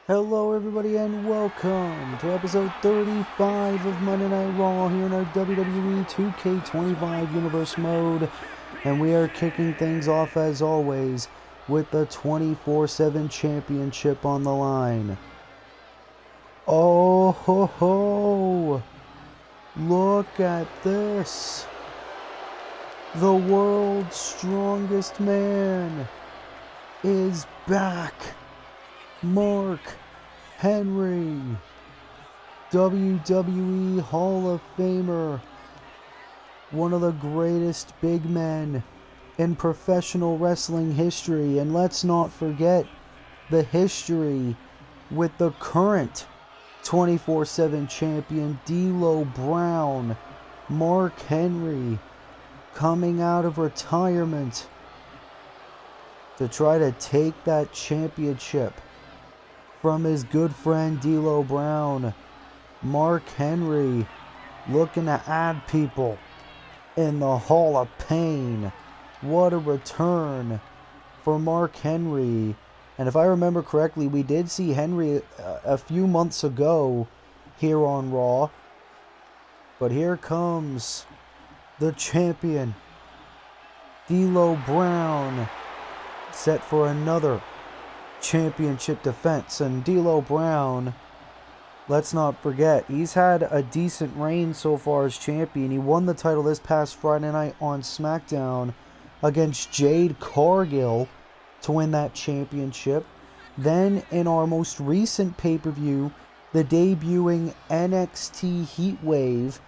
Hello everybody and welcome to episode 35 of Monday Night Raw here in our WWE 2K25 Universe mode. And we are kicking things off as always with the 24/7 Championship on the line. Oh ho ho! Look at this! The world's strongest man is back! Mark Henry, WWE Hall of Famer, one of the greatest big men in professional wrestling history. And let's not forget the history with the current 24/7 champion D'Lo Brown. Mark Henry coming out of retirement to try to take that championship from his good friend D'Lo Brown. Mark Henry looking to add people in the Hall of Pain. What a return for Mark Henry. And if I remember correctly, we did see Henry a few months ago here on Raw. But here comes the champion, D'Lo Brown, set for another championship defense. And D'Lo Brown, let's not forget, he's had a decent reign so far as champion. He won the title this past Friday night on SmackDown against Jade Cargill to win that championship. Then in our most recent pay-per-view, the debuting NXT Heatwave,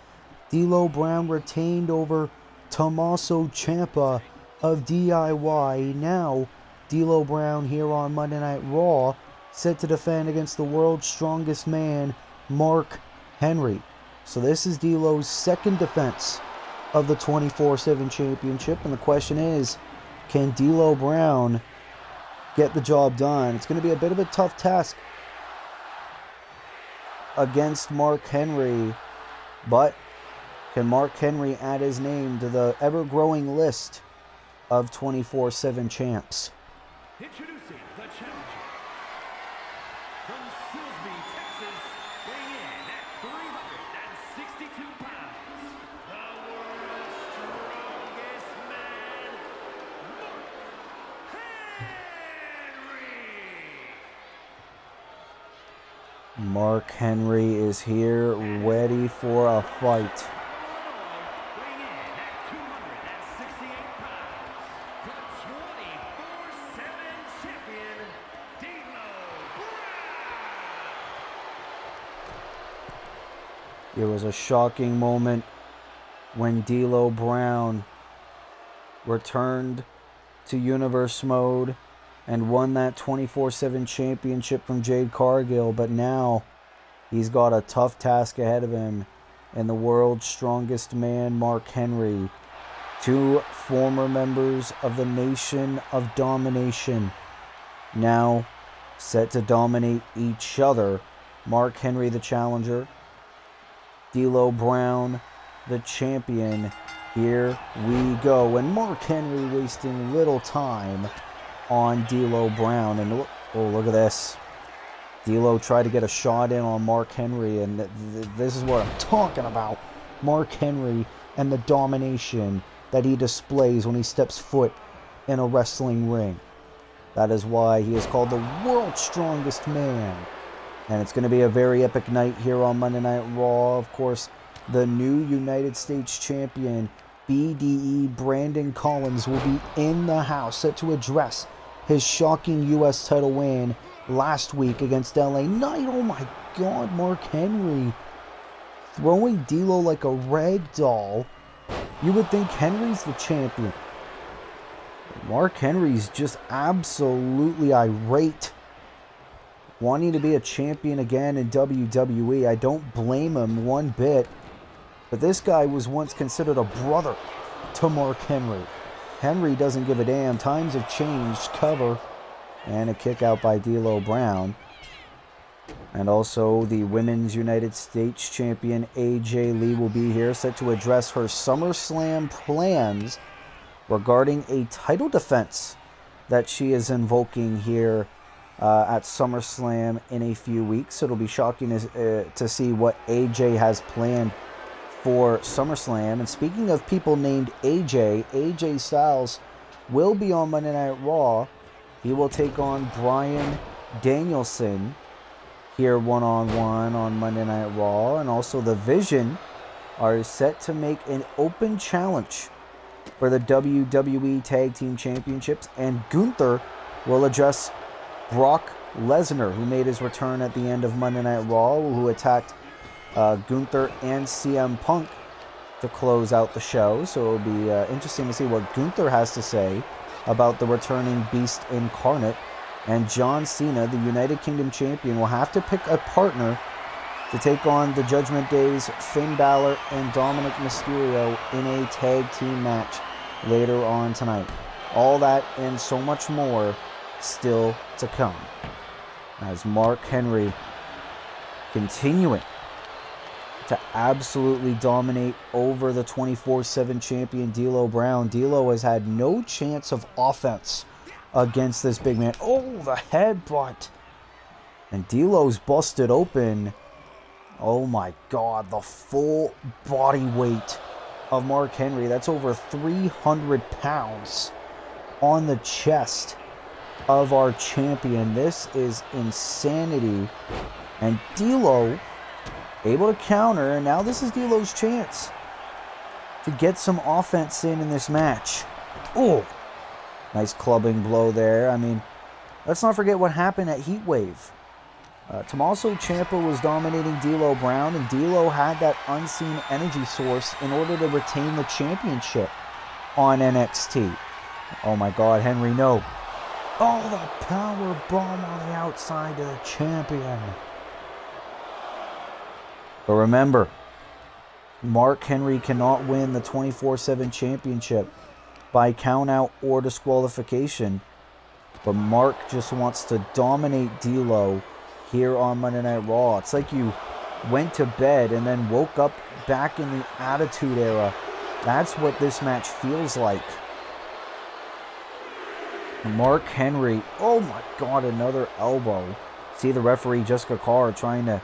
D'Lo Brown retained over Tommaso Ciampa of DIY. Now D'Lo Brown here on Monday Night Raw, set to defend against the world's strongest man, Mark Henry. So this is D'Lo's second defense of the 24/7 championship. And the question is, can D'Lo Brown get the job done? It's going to be a bit of a tough task against Mark Henry. But can Mark Henry add his name to the ever-growing list of 24/7 champs? Introducing the challenger from Silsbee, Texas, weighing in at 362 pounds, the world's strongest man, Mark Henry. Mark Henry is here, ready for a fight. Weighing in at 268 pounds, the 24/7 champion, D'Lo Brown. It was a shocking moment when D'Lo Brown returned to Universe mode and won that 24/7 championship from Jade Cargill. But now he's got a tough task ahead of him in the world's strongest man, Mark Henry. Two former members of the Nation of Domination now set to dominate each other. Mark Henry, the challenger. D'Lo Brown, the champion. Here we go. And Mark Henry wasting little time on D'Lo Brown. And look at this. D'Lo tried to get a shot in on Mark Henry, and this is what I'm talking about. Mark Henry and the domination that he displays when he steps foot in a wrestling ring. That is why he is called the world's strongest man. And it's going to be a very epic night here on Monday Night Raw. Of course, the new United States champion, BDE Brandon Collins, will be in the house, set to address his shocking U.S. title win last week against LA Knight. Oh my God, Mark Henry throwing D'Lo like a rag doll. You would think Henry's the champion. Mark Henry's just absolutely irate, wanting to be a champion again in WWE. I don't blame him one bit. But this guy was once considered a brother to Mark Henry. Henry doesn't give a damn. Times have changed. Cover. And a kick out by D'Lo Brown. And also the Women's United States Champion AJ Lee will be here, set to address her SummerSlam plans regarding a title defense that she is invoking here at SummerSlam in a few weeks. It'll be shocking to see what AJ has planned for SummerSlam. And speaking of people named AJ Styles will be on Monday Night Raw. He will take on Bryan Danielson here one-on-one on Monday Night Raw. And also the Vision are set to make an open challenge for the WWE Tag Team Championships. And Gunther will address Brock Lesnar, who made his return at the end of Monday Night Raw, who attacked Gunther and CM Punk to close out the show. So it'll be interesting to see what Gunther has to say about the returning Beast Incarnate. And John Cena, the United Kingdom champion, will have to pick a partner to take on the Judgment Day's Finn Balor and Dominic Mysterio in a tag team match later on tonight. All that and so much more still to come, as Mark Henry continuing to absolutely dominate over the 24/7 champion D'Lo Brown. D'Lo has had no chance of offense against this big man. Oh, the headbutt. And D'Lo's busted open. Oh my God, the full body weight of Mark Henry. That's over 300 pounds on the chest of our champion. This is insanity. And D'Lo able to counter, and now this is D'Lo's chance to get some offense in this match. Oh, nice clubbing blow there. I mean, let's not forget what happened at Heatwave. Tommaso Ciampa was dominating D'Lo Brown, and D'Lo had that unseen energy source in order to retain the championship on NXT. Oh my God, Henry, no. Oh, the power bomb on the outside to the champion. But remember, Mark Henry cannot win the 24/7 championship by countout or disqualification. But Mark just wants to dominate D'Lo here on Monday Night Raw. It's like you went to bed and then woke up back in the Attitude Era. That's what this match feels like. Mark Henry, oh my God, another elbow. See the referee, Jessica Carr, trying to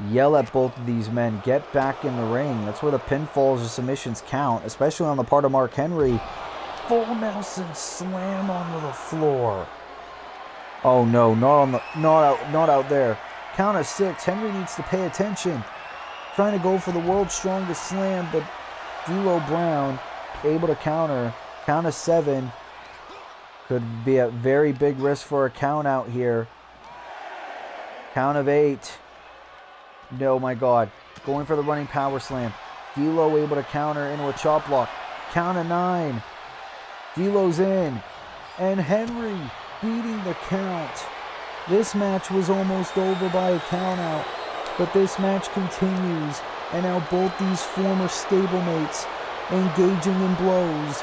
yell at both of these men, get back in the ring. That's where the pinfalls or submissions count, especially on the part of Mark Henry. Full Nelson slam onto the floor. Oh no, not out there. Count of 6. Henry needs to pay attention. Trying to go for the world's strongest slam, but D'Lo Brown able to counter. Count of 7. Could be a very big risk for a count out here. Count of 8. No, my God. Going for the running power slam. D'Lo able to counter into a chop block. Count of 9. D'Lo's in. And Henry beating the count. This match was almost over by a count out. But this match continues. And now both these former stablemates engaging in blows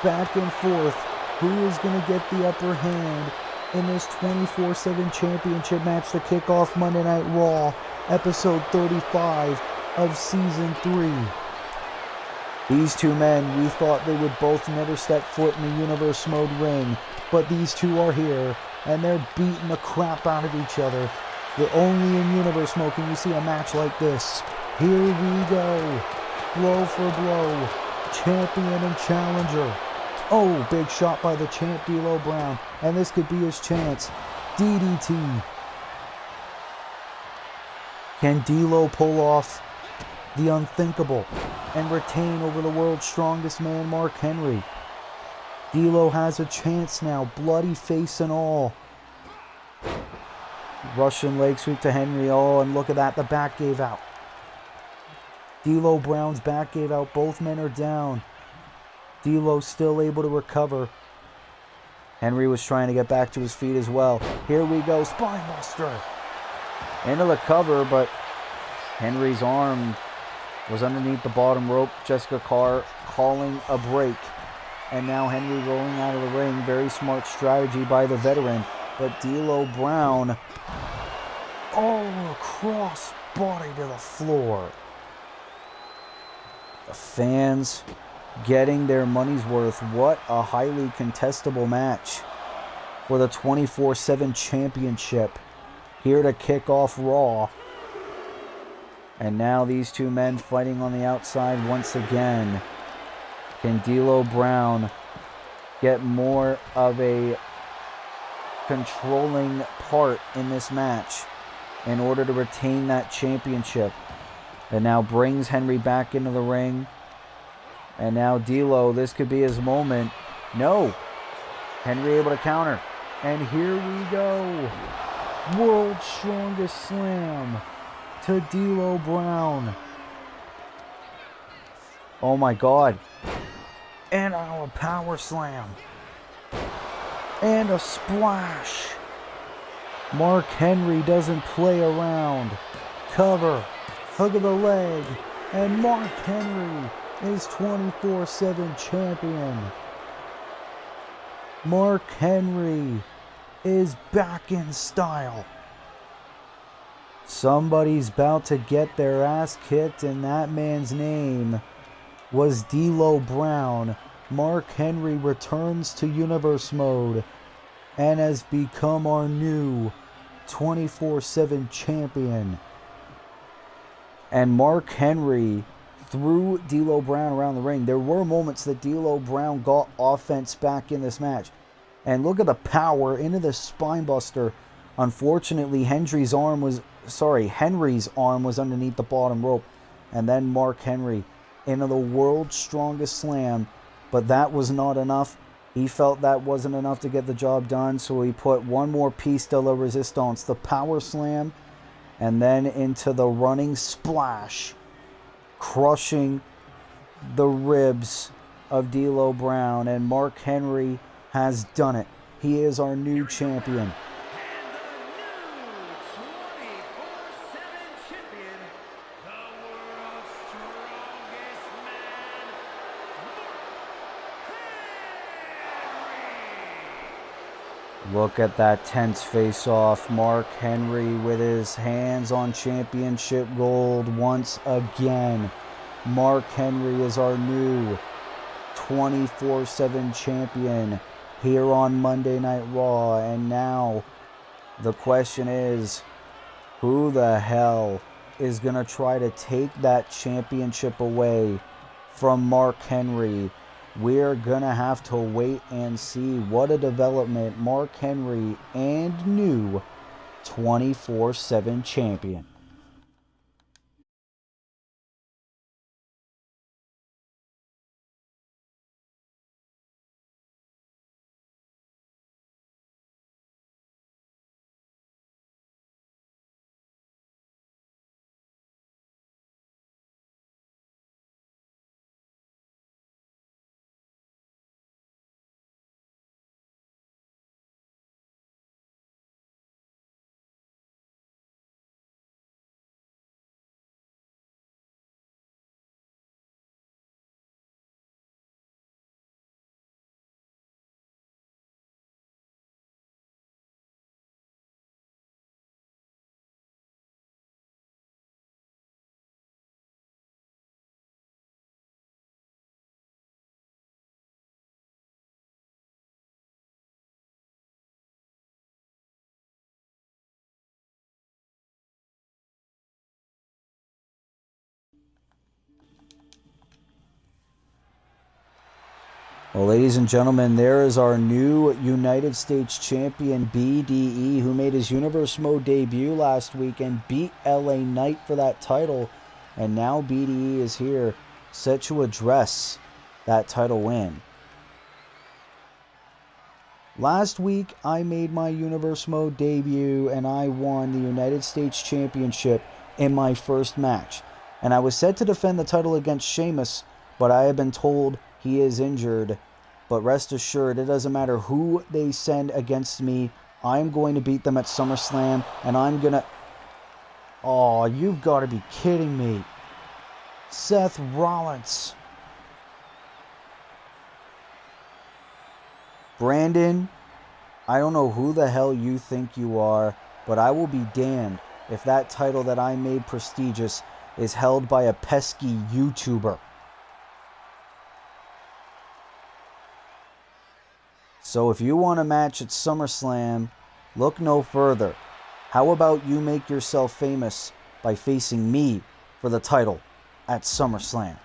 back and forth. Who is going to get the upper hand in this 24/7 championship match to kick off Monday Night Raw, episode 35 of season 3. These two men, we thought they would both never step foot in the Universe Mode ring, but these two are here, and they're beating the crap out of each other. But only in Universe Mode can you see a match like this. Here we go. Blow for blow. Champion and challenger. Oh, big shot by the champ D'Lo Brown, and this could be his chance. DDT. Can D'Lo pull off the unthinkable and retain over the world's strongest man, Mark Henry? D'Lo has a chance now, bloody face and all. Russian leg sweep to Henry. Oh, and look at that, the back gave out. D'Lo Brown's back gave out. Both men are down. D'Lo still able to recover. Henry was trying to get back to his feet as well. Here we go, spinebuster. Into the cover, but Henry's arm was underneath the bottom rope. Jessica Carr calling a break. And now Henry rolling out of the ring. Very smart strategy by the veteran. But D'Lo Brown, oh, cross body to the floor. The fans getting their money's worth. What a highly contestable match. for the 24/7 championship here to kick off Raw. And now these two men fighting on the outside once again. Can D'Lo Brown get more of a controlling part in this match in order to retain that championship? And now brings Henry back into the ring. And now D'Lo, this could be his moment. No. Henry able to counter. And here we go. World's Strongest Slam to D'Lo Brown. Oh my God. And our power slam. And a splash. Mark Henry doesn't play around. Cover. Hook of the leg. And Mark Henry is 24/7 champion. Mark Henry is back in style. Somebody's about to get their ass kicked, and that man's name was D'Lo Brown. Mark Henry returns to Universe Mode and has become our new 24/7 champion. And Mark Henry threw D'Lo Brown around the ring. There were moments that D'Lo Brown got offense back in this match. And look at the power into the spinebuster. Unfortunately, Henry's arm was underneath the bottom rope. And then Mark Henry into the World's Strongest Slam. But that was not enough. He felt that wasn't enough to get the job done. So he put one more piece de la resistance, the power slam. And then into the running splash, crushing the ribs of D'Lo Brown. And Mark Henry has done it. He is our new champion. Look at that tense face-off. Mark Henry with his hands on championship gold once again. Mark Henry is our new 24/7 champion here on Monday Night Raw. And now the question is, who the hell is going to try to take that championship away from Mark Henry? We're going to have to wait and see. What a development. Mark Henry and new 24/7 champion. Well, ladies and gentlemen, there is our new United States champion, BDE, who made his Universe Mode debut last week and beat LA Knight for that title. And now BDE is here, set to address that title win. Last week, I made my Universe Mode debut and I won the United States Championship in my first match. And I was set to defend the title against Sheamus, but I have been told he is injured. But rest assured, it doesn't matter who they send against me. I'm going to beat them at SummerSlam, and I'm going to... Oh, you've got to be kidding me. Seth Rollins. Brandon, I don't know who the hell you think you are, but I will be damned if that title that I made prestigious is held by a pesky YouTuber. So if you want a match at SummerSlam, look no further. How about you make yourself famous by facing me for the title at SummerSlam?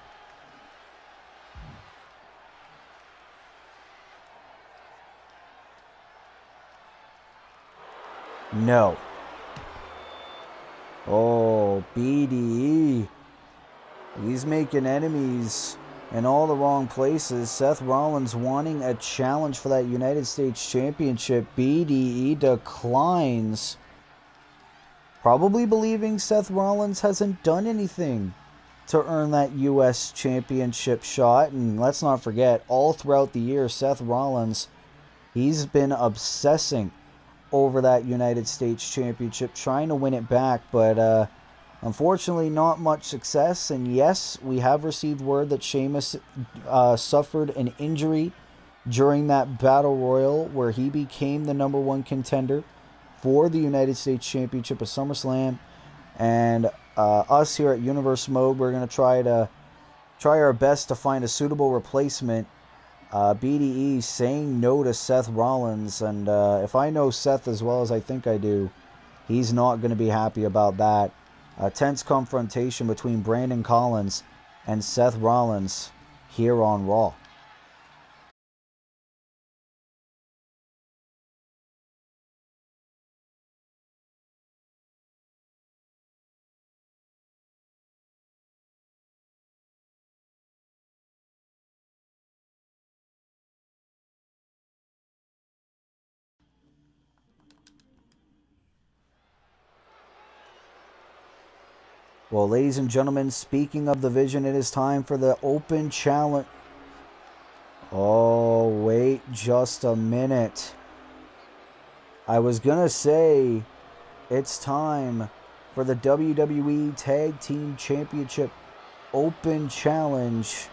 No. Oh, BDE. He's making enemies in all the wrong places. Seth Rollins wanting a challenge for that United States Championship. BDE declines. Probably believing Seth Rollins hasn't done anything to earn that U.S. Championship shot. And let's not forget, all throughout the year, Seth Rollins, he's been obsessing over that United States Championship, trying to win it back, but unfortunately not much success. And yes, we have received word that Sheamus suffered an injury during that Battle Royal where he became the #1 contender for the United States Championship at SummerSlam. And us here at Universe Mode, we're going to try our best to find a suitable replacement. BDE saying no to Seth Rollins, and if I know Seth as well as I think I do, he's not going to be happy about that. A tense confrontation between Brandon Collins and Seth Rollins here on Raw. Well, ladies and gentlemen, speaking of the Vision, it is time for the open challenge. Oh, wait just a minute. I was going to say it's time for the WWE Tag Team Championship Open Challenge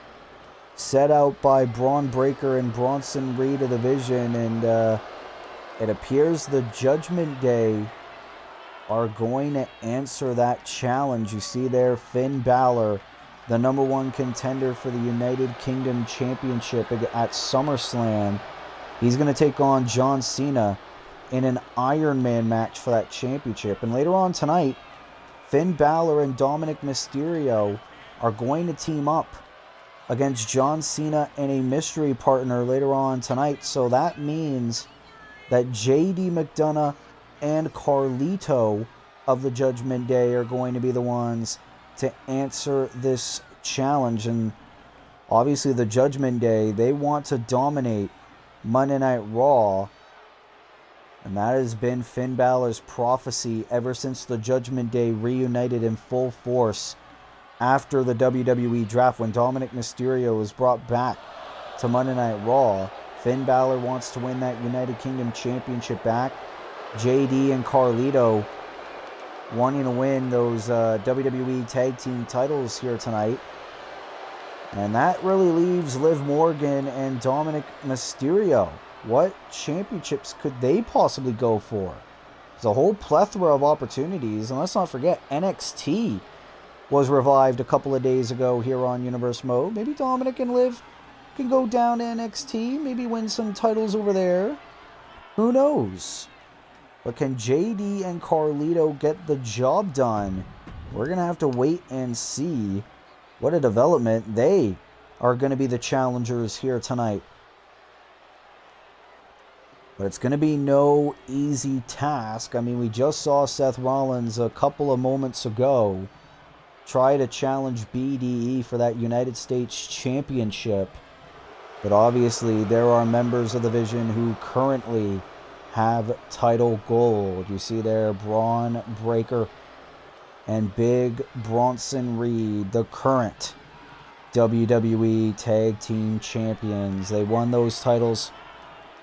set out by Braun Breaker and Bronson Reed of the Vision. And it appears the Judgment Day are going to answer that challenge. You see there, Finn Balor, the #1 contender for the United Kingdom Championship at SummerSlam. He's going to take on John Cena in an Iron Man match for that championship. And later on tonight, Finn Balor and Dominic Mysterio are going to team up against John Cena and a mystery partner later on tonight. So that means that JD McDonough and Carlito of the Judgment Day are going to be the ones to answer this challenge. And obviously the Judgment Day, they want to dominate Monday Night Raw. And that has been Finn Balor's prophecy ever since the Judgment Day reunited in full force after the WWE draft. When Dominic Mysterio was brought back to Monday Night Raw, Finn Balor wants to win that United Kingdom Championship back. JD and Carlito wanting to win those WWE Tag Team titles here tonight. And that really leaves Liv Morgan and Dominic Mysterio. What championships could they possibly go for? There's a whole plethora of opportunities. And let's not forget, NXT was revived a couple of days ago here on Universe Mode. Maybe Dominic and Liv can go down to NXT, maybe win some titles over there. Who knows? But can JD and Carlito get the job done? We're going to have to wait and see. What a development. They are going to be the challengers here tonight. But it's going to be no easy task. I mean, we just saw Seth Rollins a couple of moments ago try to challenge BDE for that United States Championship. But obviously, there are members of the Vision who currently have title gold. You see there, Braun Breaker and Big Bronson Reed, the current WWE Tag Team Champions. They won those titles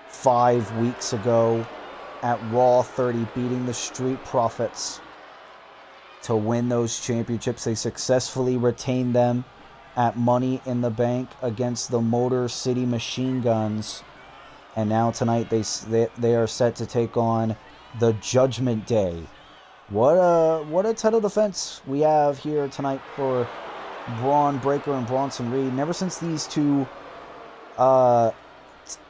5 weeks ago at Raw 30, beating the Street Profits to win those championships. They successfully retained them at Money in the Bank against the Motor City Machine Guns. And now tonight they are set to take on the Judgment Day. What a title defense we have here tonight for Braun Breaker and Bronson Reed. And ever since these two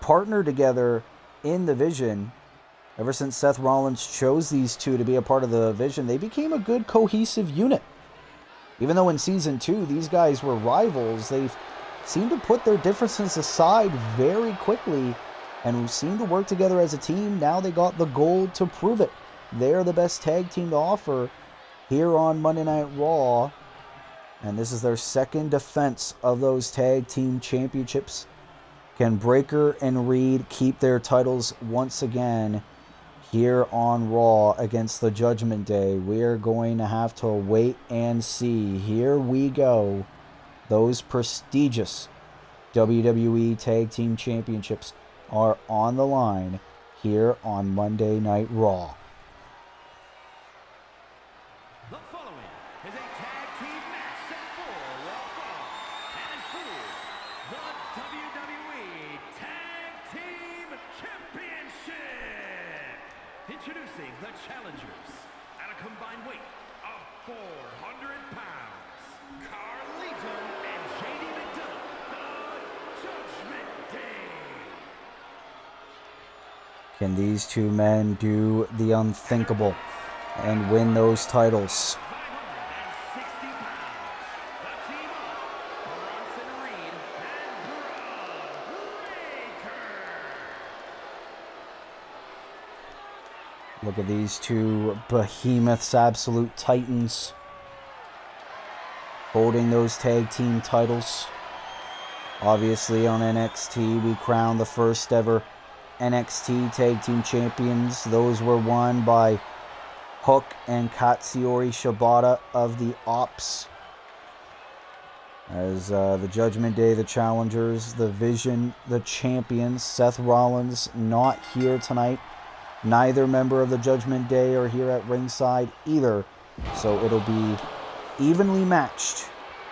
partner together in the Vision. Ever since Seth Rollins chose these two to be a part of the Vision, they became a good cohesive unit. Even though in Season 2 these guys were rivals, they've seemed to put their differences aside very quickly and seemed to work together as a team. Now they got the gold to prove it. They're the best tag team to offer here on Monday Night Raw. And this is their second defense of those tag team championships. Can Breakker and Reed keep their titles once again here on Raw against the Judgment Day? We're going to have to wait and see. Here we go. Those prestigious WWE Tag Team Championships are on the line here on Monday Night Raw. The following is a tag team match set for Raw Fall and is for the WWE Tag Team Championship. Introducing the challengers at a combined weight of 400 pounds, Carlito and JD McDonough, the Judgment Day. Can these two men do the unthinkable and win those titles? 560 pounds, the team of Bronson Reed and Braun Breakker. Look at these two behemoths, absolute titans, holding those tag team titles. Obviously on NXT, we crowned the first ever NXT Tag Team Champions. Those were won by Hook and Katsuyori Shibata of the Ops. As the Judgment Day, the challengers, the Vision, the champions. Seth Rollins not here tonight. Neither member of the Judgment Day are here at ringside either. So it'll be evenly matched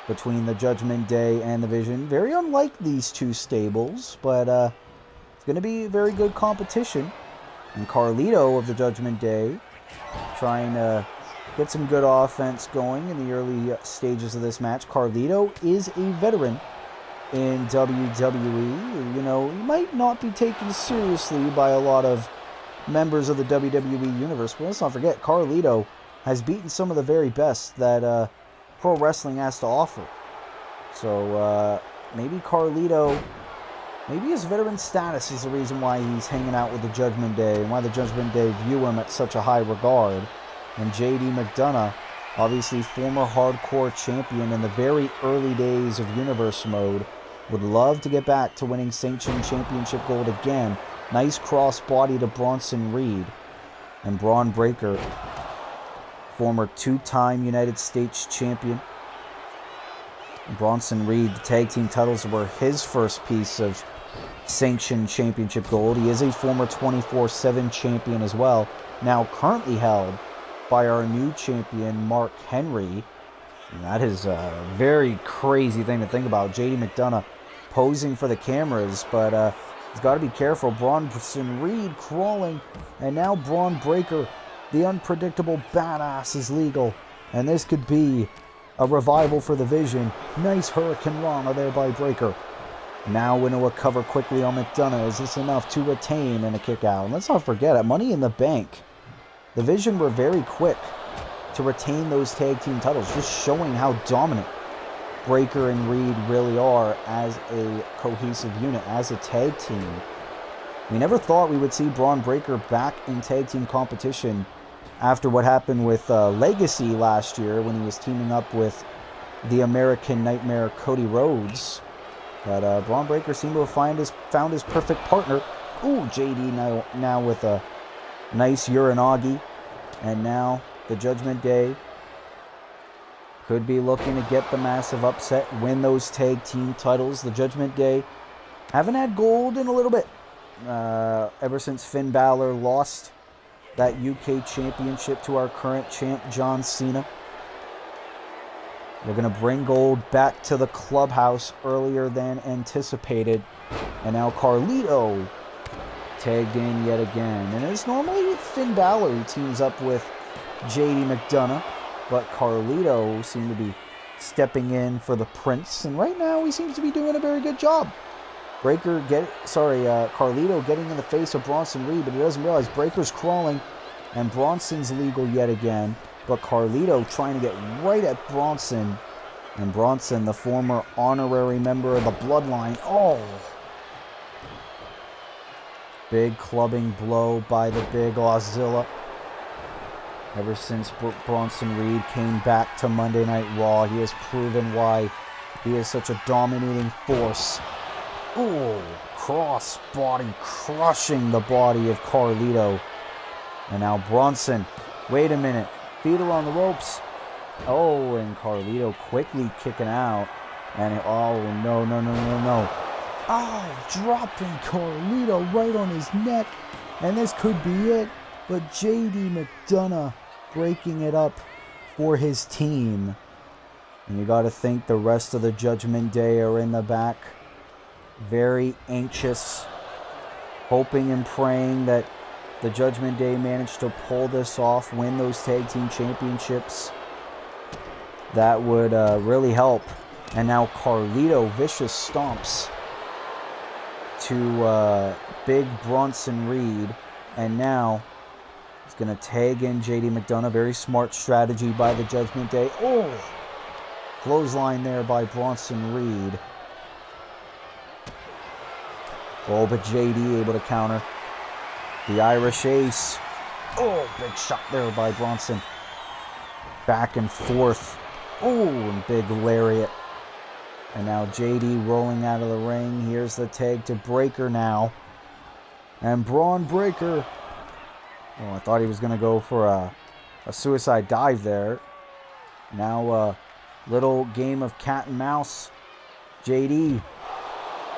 between the Judgment Day and the Vision. Very unlike these two stables, but it's going to be very good competition. And Carlito of the Judgment Day trying to get some good offense going in the early stages of this match. Carlito is a veteran in WWE. You know, he might not be taken seriously by a lot of members of the WWE Universe, but let's not forget, Carlito has beaten some of the very best that pro wrestling has to offer. So maybe Carlito, maybe his veteran status is the reason why he's hanging out with the Judgment Day and why the Judgment Day view him at such a high regard. And JD McDonough, obviously former hardcore champion in the very early days of Universe Mode, would love to get back to winning Sanction Championship gold again. Nice crossbody to Bronson Reed. And Braun Breakker, former two-time United States champion. Bronson Reed, the tag team titles were his first piece of Sanction Championship gold. He is a former 24/7 champion as well, now currently held by our new champion, Mark Henry. And that is a very crazy thing to think about. JD McDonough posing for the cameras, but he's got to be careful. Bronson Reed crawling, and now Braun Breakker, the unpredictable badass, is legal. And this could be a revival for the Vision. Nice Hurricane Rana there by Breakker. Now into a cover quickly on McDonough. Is this enough to retain and a kick out? And let's not forget, at Money in the Bank, the Vision were very quick to retain those tag team titles, just showing how dominant Breakker and Reed really are as a cohesive unit, as a tag team. We never thought we would see Braun Breakker back in tag team competition after what happened with Legacy last year when he was teaming up with the American Nightmare Cody Rhodes. But Braun Breakker seemed to have found his perfect partner. Ooh, JD now with a nice Uranagi. And now the Judgment Day could be looking to get the massive upset, win those tag team titles. The Judgment Day haven't had gold in a little bit. Ever since Finn Balor lost that UK championship to our current champ, John Cena. We're going to bring gold back to the clubhouse earlier than anticipated. And now Carlito tagged in yet again. And it's normally Finn Balor who teams up with JD McDonough, but Carlito seemed to be stepping in for the Prince. And right now he seems to be doing a very good job. Carlito getting in the face of Bronson Reed, but he doesn't realize Breaker's crawling, and Bronson's legal yet again. But Carlito trying to get right at Bronson, and Bronson, the former honorary member of the Bloodline. Oh! Big clubbing blow by the big Auszilla. Ever since Bronson Reed came back to Monday Night Raw, he has proven why he is such a dominating force. Ooh, cross body crushing the body of Carlito. And now Bronson, wait a minute, feet are on the ropes. Oh, and Carlito quickly kicking out. And oh, no. Oh, dropping Carlito right on his neck. And this could be it. But JD McDonough breaking it up for his team. And you got to think the rest of the Judgment Day are in the back, very anxious, hoping and praying that the Judgment Day managed to pull this off, win those tag team championships. That would really help. And now Carlito vicious stomps to big Bronson Reed. And now he's going to tag in JD McDonough. Very smart strategy by the Judgment Day. Oh! Clothesline there by Bronson Reed. Oh, but JD able to counter. The Irish Ace. Oh, big shot there by Bronson. Back and forth. Oh, and big lariat. And now JD rolling out of the ring. Here's the tag to Breaker now. And Braun Breaker. Oh, I thought he was going to go for a suicide dive there. Now, little game of cat and mouse. JD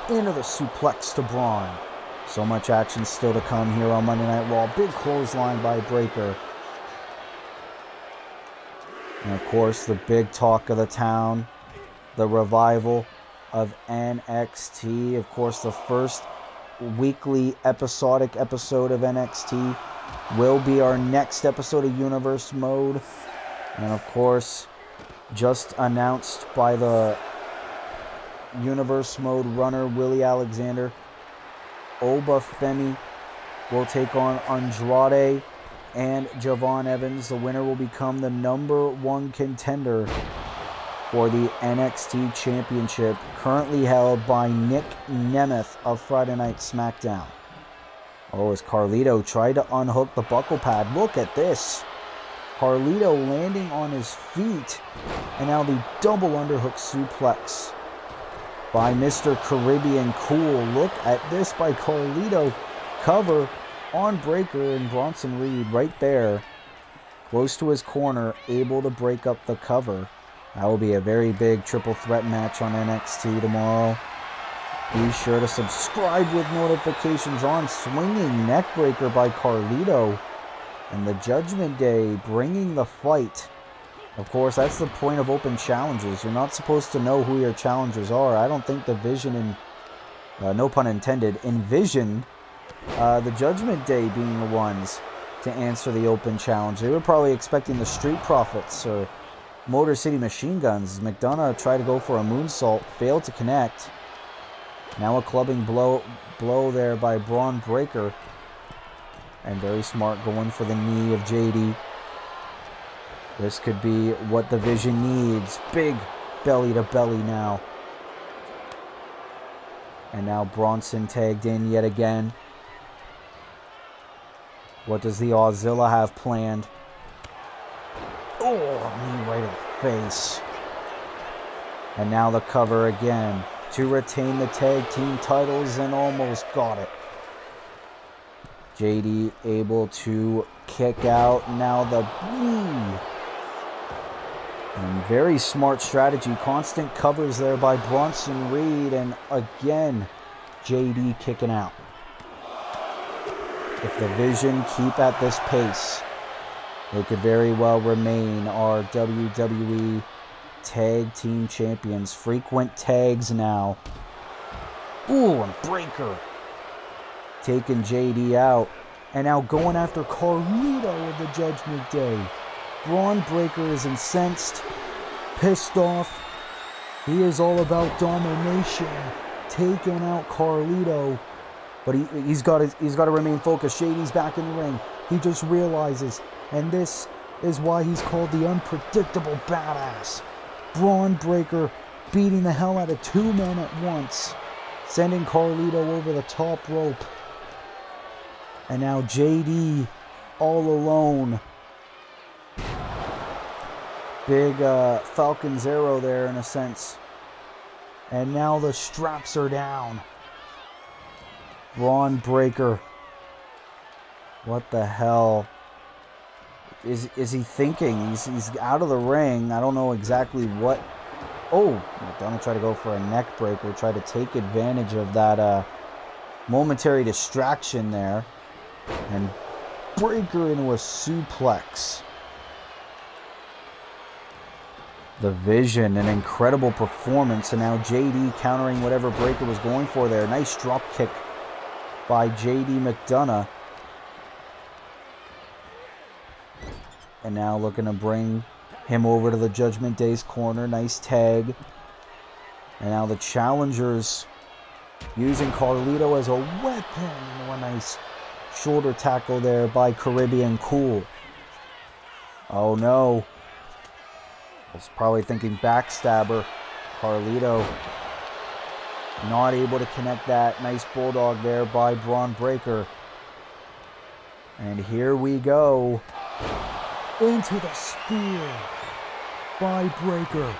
into the suplex to Braun. So much action still to come here on Monday Night Raw. Big clothesline by Breaker. And of course, the big talk of the town, the revival of NXT. Of course, the first weekly episodic episode of NXT will be our next episode of Universe Mode. And of course, just announced by the Universe Mode runner, Willie Alexander, Oba Femi will take on Andrade and Javon Evans. The winner will become the #1 contender for the NXT Championship, currently held by Nick Nemeth of Friday Night SmackDown. Oh, as Carlito tried to unhook the buckle pad. Look at this. Carlito landing on his feet. And now the double underhook suplex by Mr. Caribbean Cool. Look at this by Carlito. Cover on Breaker, and Bronson Reed right there, close to his corner, able to break up the cover. That will be a very big triple threat match on NXT tomorrow. Be sure to subscribe with notifications on. Swinging neckbreaker by Carlito. And the Judgment Day bringing the fight. Of course, that's the point of open challenges. You're not supposed to know who your challengers are. I don't think the Vision, and no pun intended, envisioned the Judgment Day being the ones to answer the open challenge. They were probably expecting the Street Profits or Motor City Machine Guns. McDonough tried to go for a moonsault, failed to connect. Now a clubbing blow there by Braun Breaker. And very smart going for the knee of JD. This could be what the Vision needs. Big belly to belly now. And now Bronson tagged in yet again. What does the Auszilla have planned? Oh, knee right in the face. And now the cover again to retain the tag team titles, and almost got it. JD able to kick out. Now the knee. And very smart strategy. Constant covers there by Bronson Reed. And again, JD kicking out. If the Vision keep at this pace, they could very well remain our WWE Tag Team Champions. Frequent tags now. Ooh, and Breaker taking JD out. And now going after Carlito of the Judgment Day. Braun Breaker is incensed, pissed off. He is all about domination. taking out Carlito. But he's got to remain focused. JD's back in the ring. He just realizes, and this is why he's called the unpredictable badass. Braun Breaker beating the hell out of two men at once, sending Carlito over the top rope. And now JD all alone. Big Falcon's arrow there in a sense. And now the straps are down. Braun Breaker. What the hell is he thinking? He's out of the ring. I don't know exactly what. Oh, McDonough tried to go for a neck breaker. Try to take advantage of that momentary distraction there. And Breaker into a suplex. The Vision, an incredible performance. And now JD countering whatever Breaker was going for there. Nice drop kick by JD McDonough. And now looking to bring him over to the Judgment Day's corner. Nice tag. And now the challengers using Carlito as a weapon. A nice shoulder tackle there by Caribbean Cool. Oh no. I was probably thinking backstabber. Carlito not able to connect that. Nice bulldog there by Braun Breaker. And here we go. Into the spear by Breaker.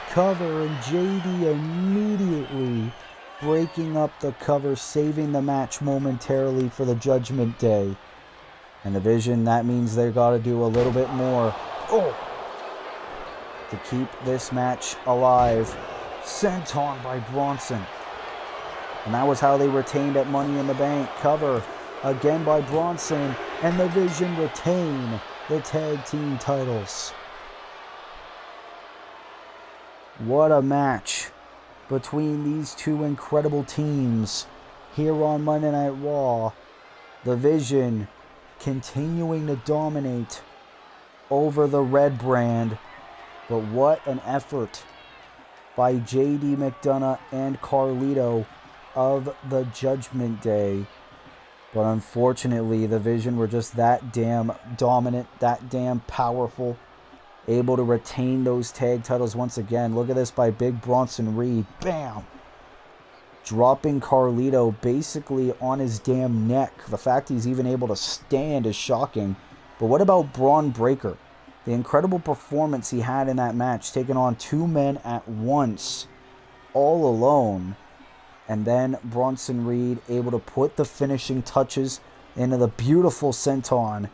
Cover, and JD immediately breaking up the cover, saving the match momentarily for the Judgment Day. And the Vision, that means they've got to do a little bit more. Oh! To keep this match alive. Senton by Bronson. And that was how they retained at Money in the Bank. Cover again by Bronson. And the Vision retain the tag team titles. What a match between these two incredible teams here on Monday Night Raw. The Vision continuing to dominate over the Red brand. But what an effort by JD McDonough and Carlito of the Judgment Day. But unfortunately, the Vision were just that damn dominant, that damn powerful, able to retain those tag titles once again. Look at this by Big Bronson Reed. Bam! Dropping Carlito basically on his damn neck. The fact he's even able to stand is shocking. But what about Braun Breaker? The incredible performance he had in that match, taking on two men at once, all alone. And then Bronson Reed able to put the finishing touches into the beautiful senton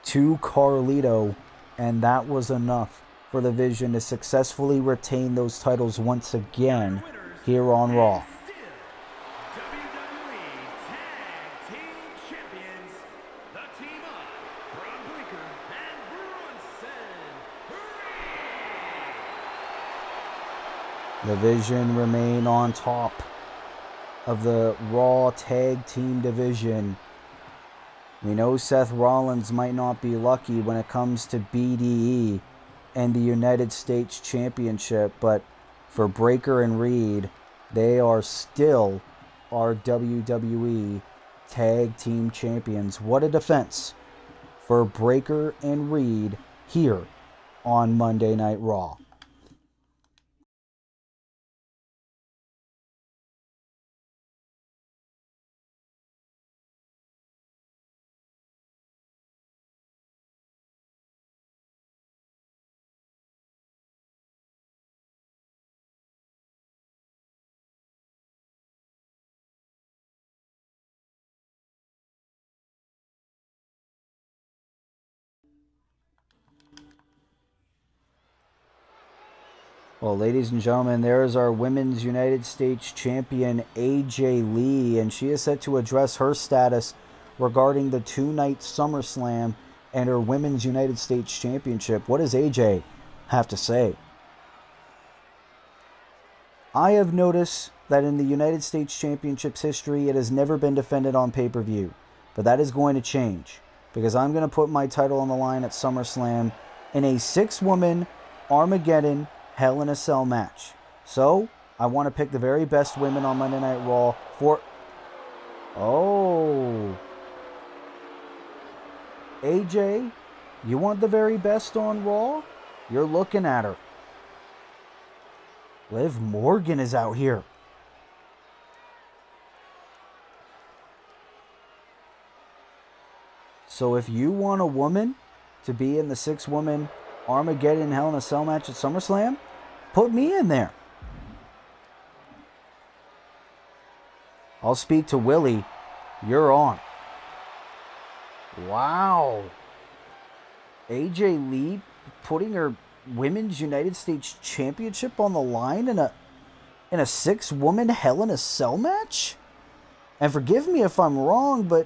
to Carlito. And that was enough for the Vision to successfully retain those titles once again here on Raw. The Vision remain on top of the Raw Tag Team division. We know Seth Rollins might not be lucky when it comes to BDE and the United States Championship, but for Breaker and Reed, they are still our WWE Tag Team Champions. What a defense for Breaker and Reed here on Monday Night Raw. Well, ladies and gentlemen, there is our Women's United States Champion, AJ Lee, and she is set to address her status regarding the two-night SummerSlam and her Women's United States Championship. What does AJ have to say? I have noticed that in the United States Championship's history, it has never been defended on pay-per-view, but that is going to change because I'm going to put my title on the line at SummerSlam in a 6-woman Armageddon Hell in a Cell match. So, I want to pick the very best women on Monday Night Raw for... Oh. AJ, you want the very best on Raw? You're looking at her. Liv Morgan is out here. So if you want a woman to be in the 6-woman Armageddon Hell in a Cell match at SummerSlam, put me in there. I'll speak to Willie. You're on. Wow. AJ Lee putting her Women's United States Championship on the line in a 6-woman Hell in a Cell match? And forgive me if I'm wrong, but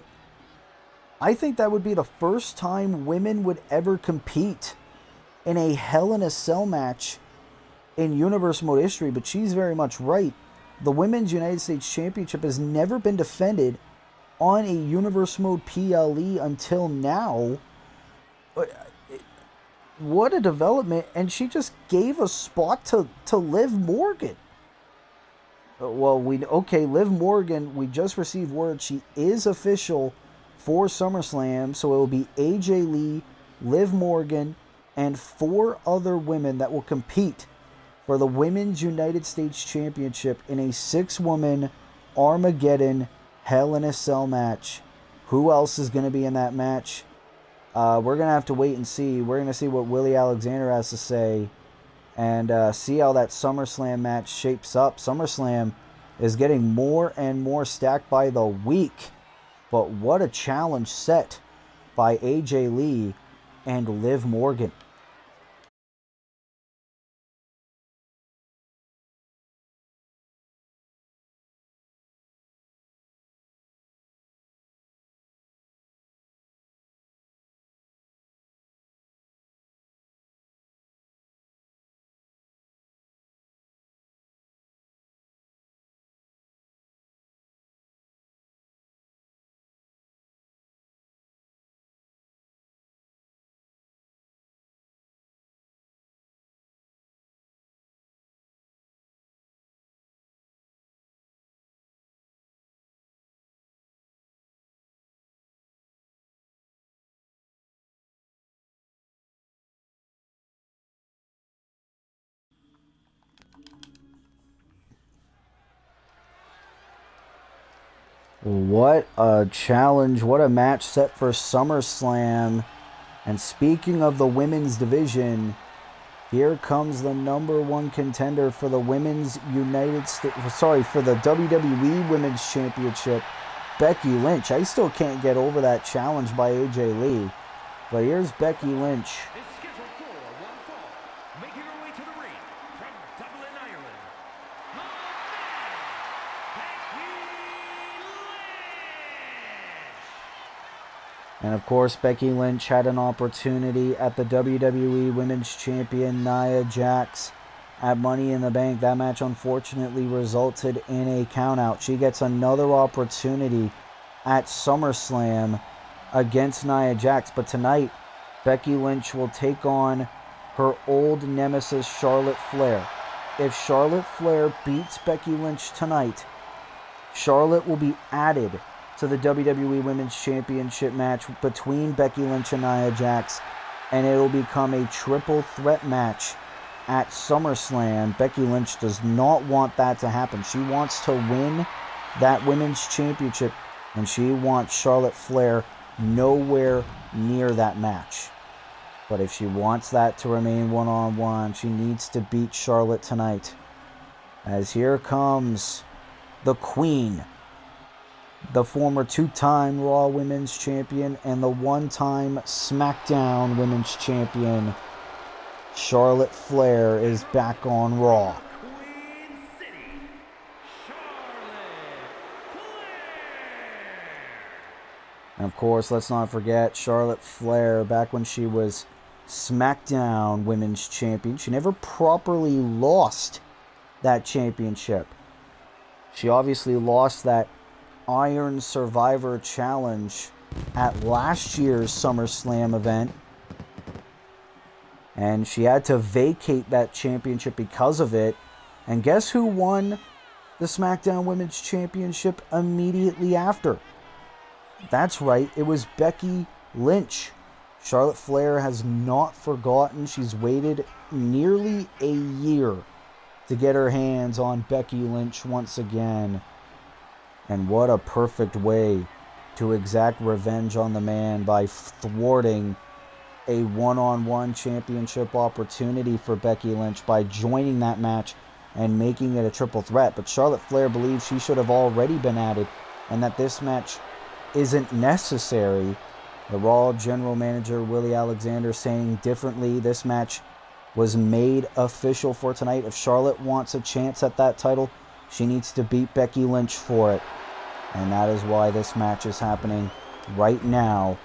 I think that would be the first time women would ever compete in a Hell in a Cell match in Universe Mode history, but she's very much right. The Women's United States Championship has never been defended on a Universe Mode PLE until now. What a development, and she just gave a spot to Liv Morgan. Well, Liv Morgan, we just received word she is official for SummerSlam, so it will be AJ Lee, Liv Morgan, and 4 other women that will compete for the Women's United States Championship in a 6-woman Armageddon Hell in a Cell match. Who else is going to be in that match? We're going to have to wait and see. We're going to see what Willie Alexander has to say and see how that SummerSlam match shapes up. SummerSlam is getting more and more stacked by the week. But what a challenge set by AJ Lee and Liv Morgan. What a challenge. What a match set for SummerSlam. And speaking of the women's division, here comes the #1 contender for the Women's United States, for the WWE Women's Championship, Becky Lynch. I still can't get over that challenge by AJ Lee. But here's Becky Lynch. Is scheduled for one fall, making her way to the ring from Dublin, Ireland. And of course, Becky Lynch had an opportunity at the WWE Women's Champion Nia Jax at Money in the Bank. That match unfortunately resulted in a countout. She gets another opportunity at SummerSlam against Nia Jax. But tonight, Becky Lynch will take on her old nemesis, Charlotte Flair. If Charlotte Flair beats Becky Lynch tonight, Charlotte will be added to the WWE Women's Championship match between Becky Lynch and Nia Jax, and it will become a triple threat match at SummerSlam. Becky Lynch does not want that to happen. She wants to win that Women's Championship, and she wants Charlotte Flair nowhere near that match. But if she wants that to remain one-on-one, she needs to beat Charlotte tonight. As here comes the Queen, the former 2-time Raw Women's Champion and the 1-time SmackDown Women's Champion. Charlotte Flair is back on Raw. Queen City, Charlotte Flair. And of course, let's not forget Charlotte Flair back when she was SmackDown Women's Champion. She never properly lost that championship. She obviously lost that Iron Survivor Challenge at last year's SummerSlam event, and she had to vacate that championship because of it. And guess who won the SmackDown Women's Championship immediately after? That's right, it was Becky Lynch. Charlotte Flair has not forgotten. She's waited nearly a year to get her hands on Becky Lynch once again. And what a perfect way to exact revenge on the man by thwarting a one-on-one championship opportunity for Becky Lynch by joining that match and making it a triple threat. But Charlotte Flair believes she should have already been added and that this match isn't necessary. The Raw General Manager Willie Alexander saying differently. This match was made official for tonight. If Charlotte wants a chance at that title, she needs to beat Becky Lynch for it. And that is why this match is happening right now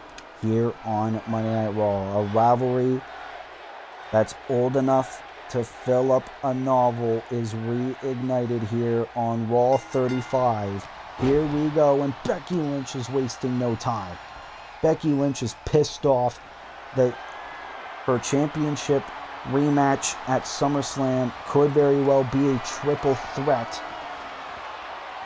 here on Monday Night Raw. A rivalry that's old enough to fill up a novel is reignited here on Raw 35. Here we go, and Becky Lynch is wasting no time. Becky Lynch is pissed off that her championship rematch at SummerSlam could very well be a triple threat.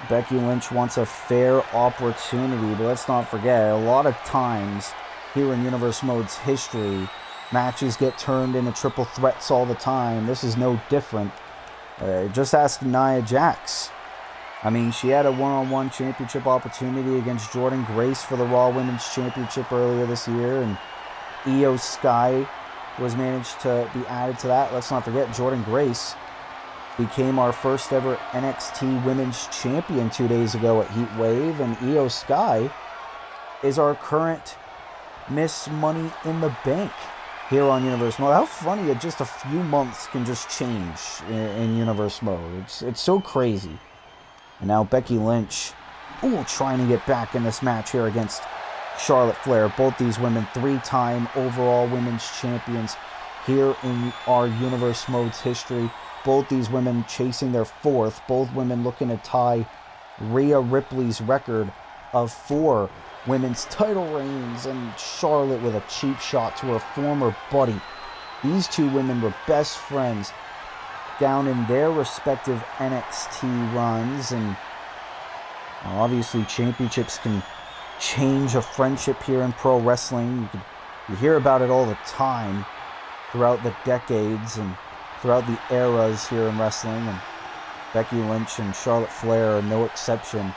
Becky Lynch wants a fair opportunity, but let's not forget, a lot of times here in Universe Mode's history, matches get turned into triple threats all the time. This is no different. Just ask Nia Jax. I mean, she had a one-on-one championship opportunity against Jordynne Grace for the Raw Women's Championship earlier this year, and Io Sky was managed to be added to that. Let's not forget, Jordynne Grace became our first ever NXT Women's Champion 2 days ago at Heatwave, and Io Sky is our current Miss Money in the Bank here on Universe Mode. How funny that just a few months can just change in Universe Mode. It's so crazy. And now Becky Lynch, trying to get back in this match here against Charlotte Flair. Both these women, 3-time overall women's champions here in our Universe Mode's history. Both these women chasing their 4th. Both women looking to tie Rhea Ripley's record of 4 women's title reigns. And Charlotte with a cheap shot to her former buddy. These two women were best friends down in their respective NXT runs, and obviously championships can change a friendship here in pro wrestling. You hear about it all the time throughout the decades and throughout the eras here in wrestling, and Becky Lynch and Charlotte Flair are no exception,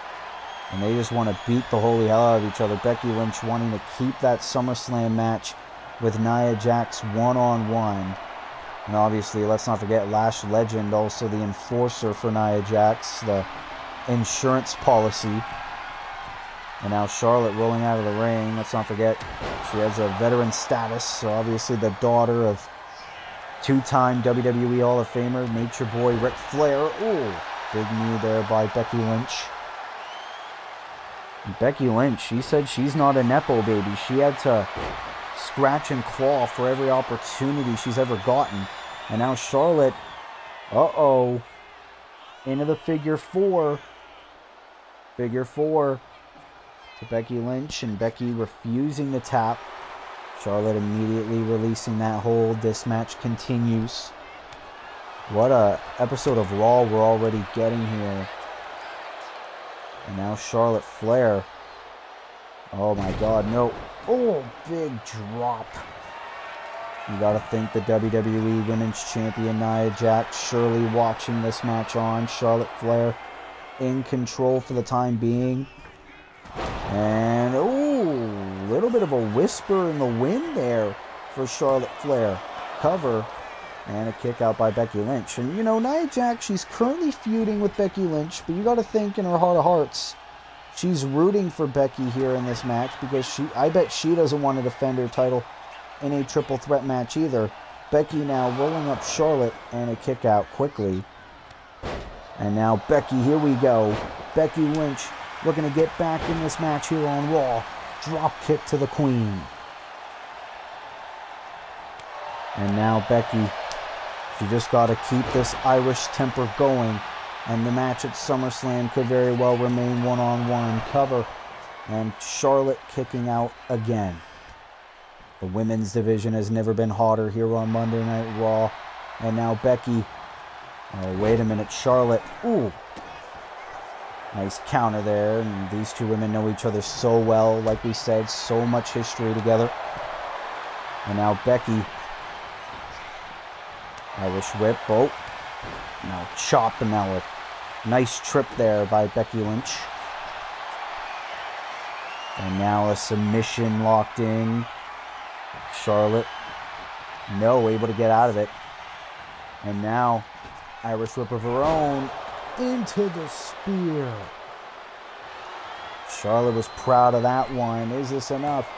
and they just want to beat the holy hell out of each other. Becky Lynch wanting to keep that SummerSlam match with Nia Jax one-on-one. And obviously, let's not forget Lash Legend, also the enforcer for Nia Jax, the insurance policy. And now Charlotte rolling out of the ring. Let's not forget, she has a veteran status, so obviously the daughter of 2-time WWE Hall of Famer, Nature Boy Ric Flair. Big knee there by Becky Lynch. And Becky Lynch, she said she's not a Nepo baby. She had to scratch and claw for every opportunity she's ever gotten. And now Charlotte, into the figure 4. Figure 4 to Becky Lynch, and Becky refusing the tap. Charlotte immediately releasing that hold. This match continues. What a episode of Raw we're already getting here. And now Charlotte Flair. Oh my god, no. Big drop. You gotta think the WWE Women's Champion Nia Jax surely watching this match on. Charlotte Flair in control for the time being. And, little bit of a whisper in the wind there for Charlotte Flair. Cover and a kick out by Becky Lynch. And, Nia Jax, she's currently feuding with Becky Lynch, but you gotta think in her heart of hearts, she's rooting for Becky here in this match because I bet she doesn't want to defend her title in a triple threat match either. Becky now rolling up Charlotte and a kick out quickly. And now Becky, here we go. Becky Lynch looking to get back in this match here on Raw. Drop kick to the Queen. And now Becky, she just got to keep this Irish temper going. And the match at SummerSlam could very well remain one-on-one. Cover. And Charlotte kicking out again. The women's division has never been hotter here on Monday Night Raw. And now Becky Oh, wait a minute, Charlotte. Ooh. Nice counter there. And these two women know each other so well. Like we said, so much history together. And now Becky. Irish whip. Oh. Now chop, and now a nice trip there by Becky Lynch. And now a submission locked in. Charlotte. No, able to get out of it. And now Irish whip of her own into the spear. Charlotte was proud of that one. Is this enough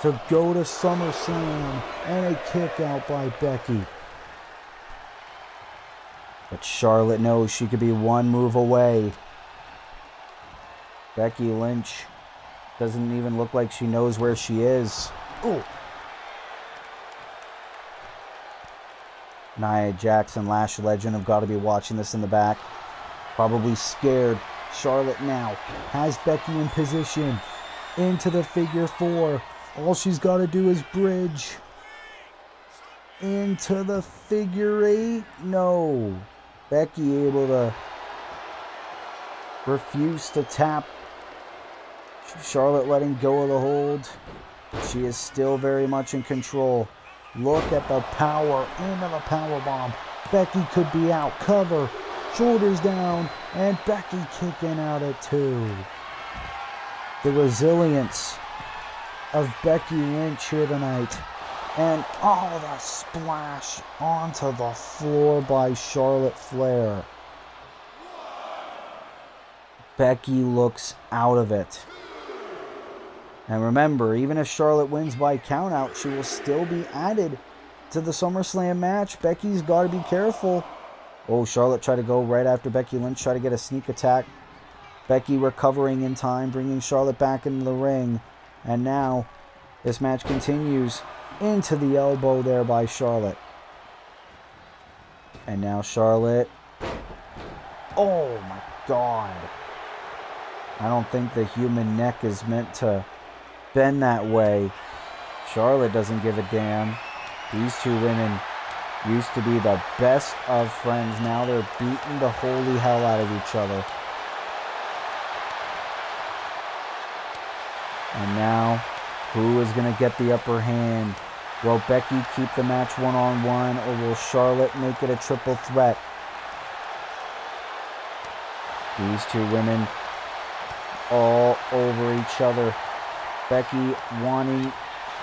to go to SummerSlam? And a kick out by Becky. But Charlotte knows she could be one move away. Becky Lynch doesn't even look like she knows where she is. Ooh. Nia Jax and Lash Legend have got to be watching this in the back. Probably scared. Charlotte now has Becky in position. Into the figure four. All she's got to do is bridge. Into the figure eight. No. Becky able to refuse to tap. Charlotte letting go of the hold. She is still very much in control. Look at the power into the power bomb. Becky could be out. Cover. Shoulders down. And Becky kicking out at 2. The resilience of Becky Lynch here tonight. And oh, the splash onto the floor by Charlotte Flair. Becky looks out of it. And remember, even if Charlotte wins by countout, she will still be added to the SummerSlam match. Becky's got to be careful. Oh, Charlotte tried to go right after Becky Lynch, try to get a sneak attack. Becky recovering in time, bringing Charlotte back into the ring. And now, this match continues into the elbow there by Charlotte. And now Charlotte. Oh, my God. I don't think the human neck is meant to bend that way. Charlotte doesn't give a damn. These two women used to be the best of friends. Now they're beating the holy hell out of each other. And now, who is going to get the upper hand? Will Becky keep the match one-on-one, or will Charlotte make it a triple threat? These two women all over each other. Becky wanting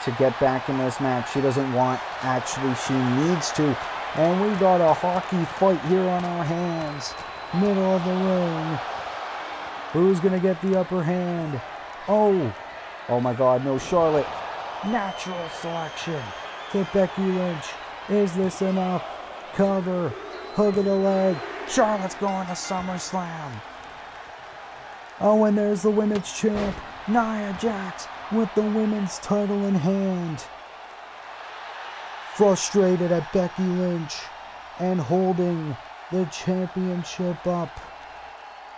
to get back in this match. She doesn't want, actually she needs to. And we got a hockey fight here on our hands. Middle of the ring. Who's going to get the upper hand? Oh my God, no, Charlotte. Natural selection to Becky Lynch. Is this enough? Cover. Hook of the leg. Charlotte's going to SummerSlam. Oh, and there's the women's champ, Nia Jax, with the women's title in hand. Frustrated at Becky Lynch and holding the championship up.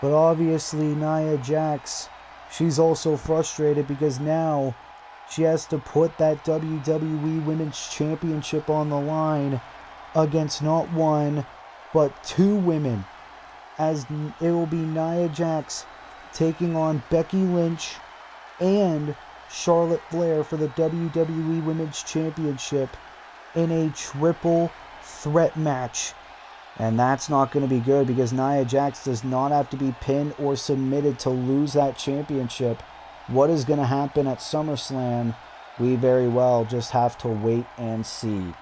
But obviously Nia Jax, she's also frustrated because now she has to put that WWE Women's Championship on the line against not one, but two women. As it will be Nia Jax taking on Becky Lynch and Charlotte Flair for the WWE Women's Championship in a triple threat match. And that's not going to be good because Nia Jax does not have to be pinned or submitted to lose that championship. What is going to happen at SummerSlam? We very well just have to wait and see.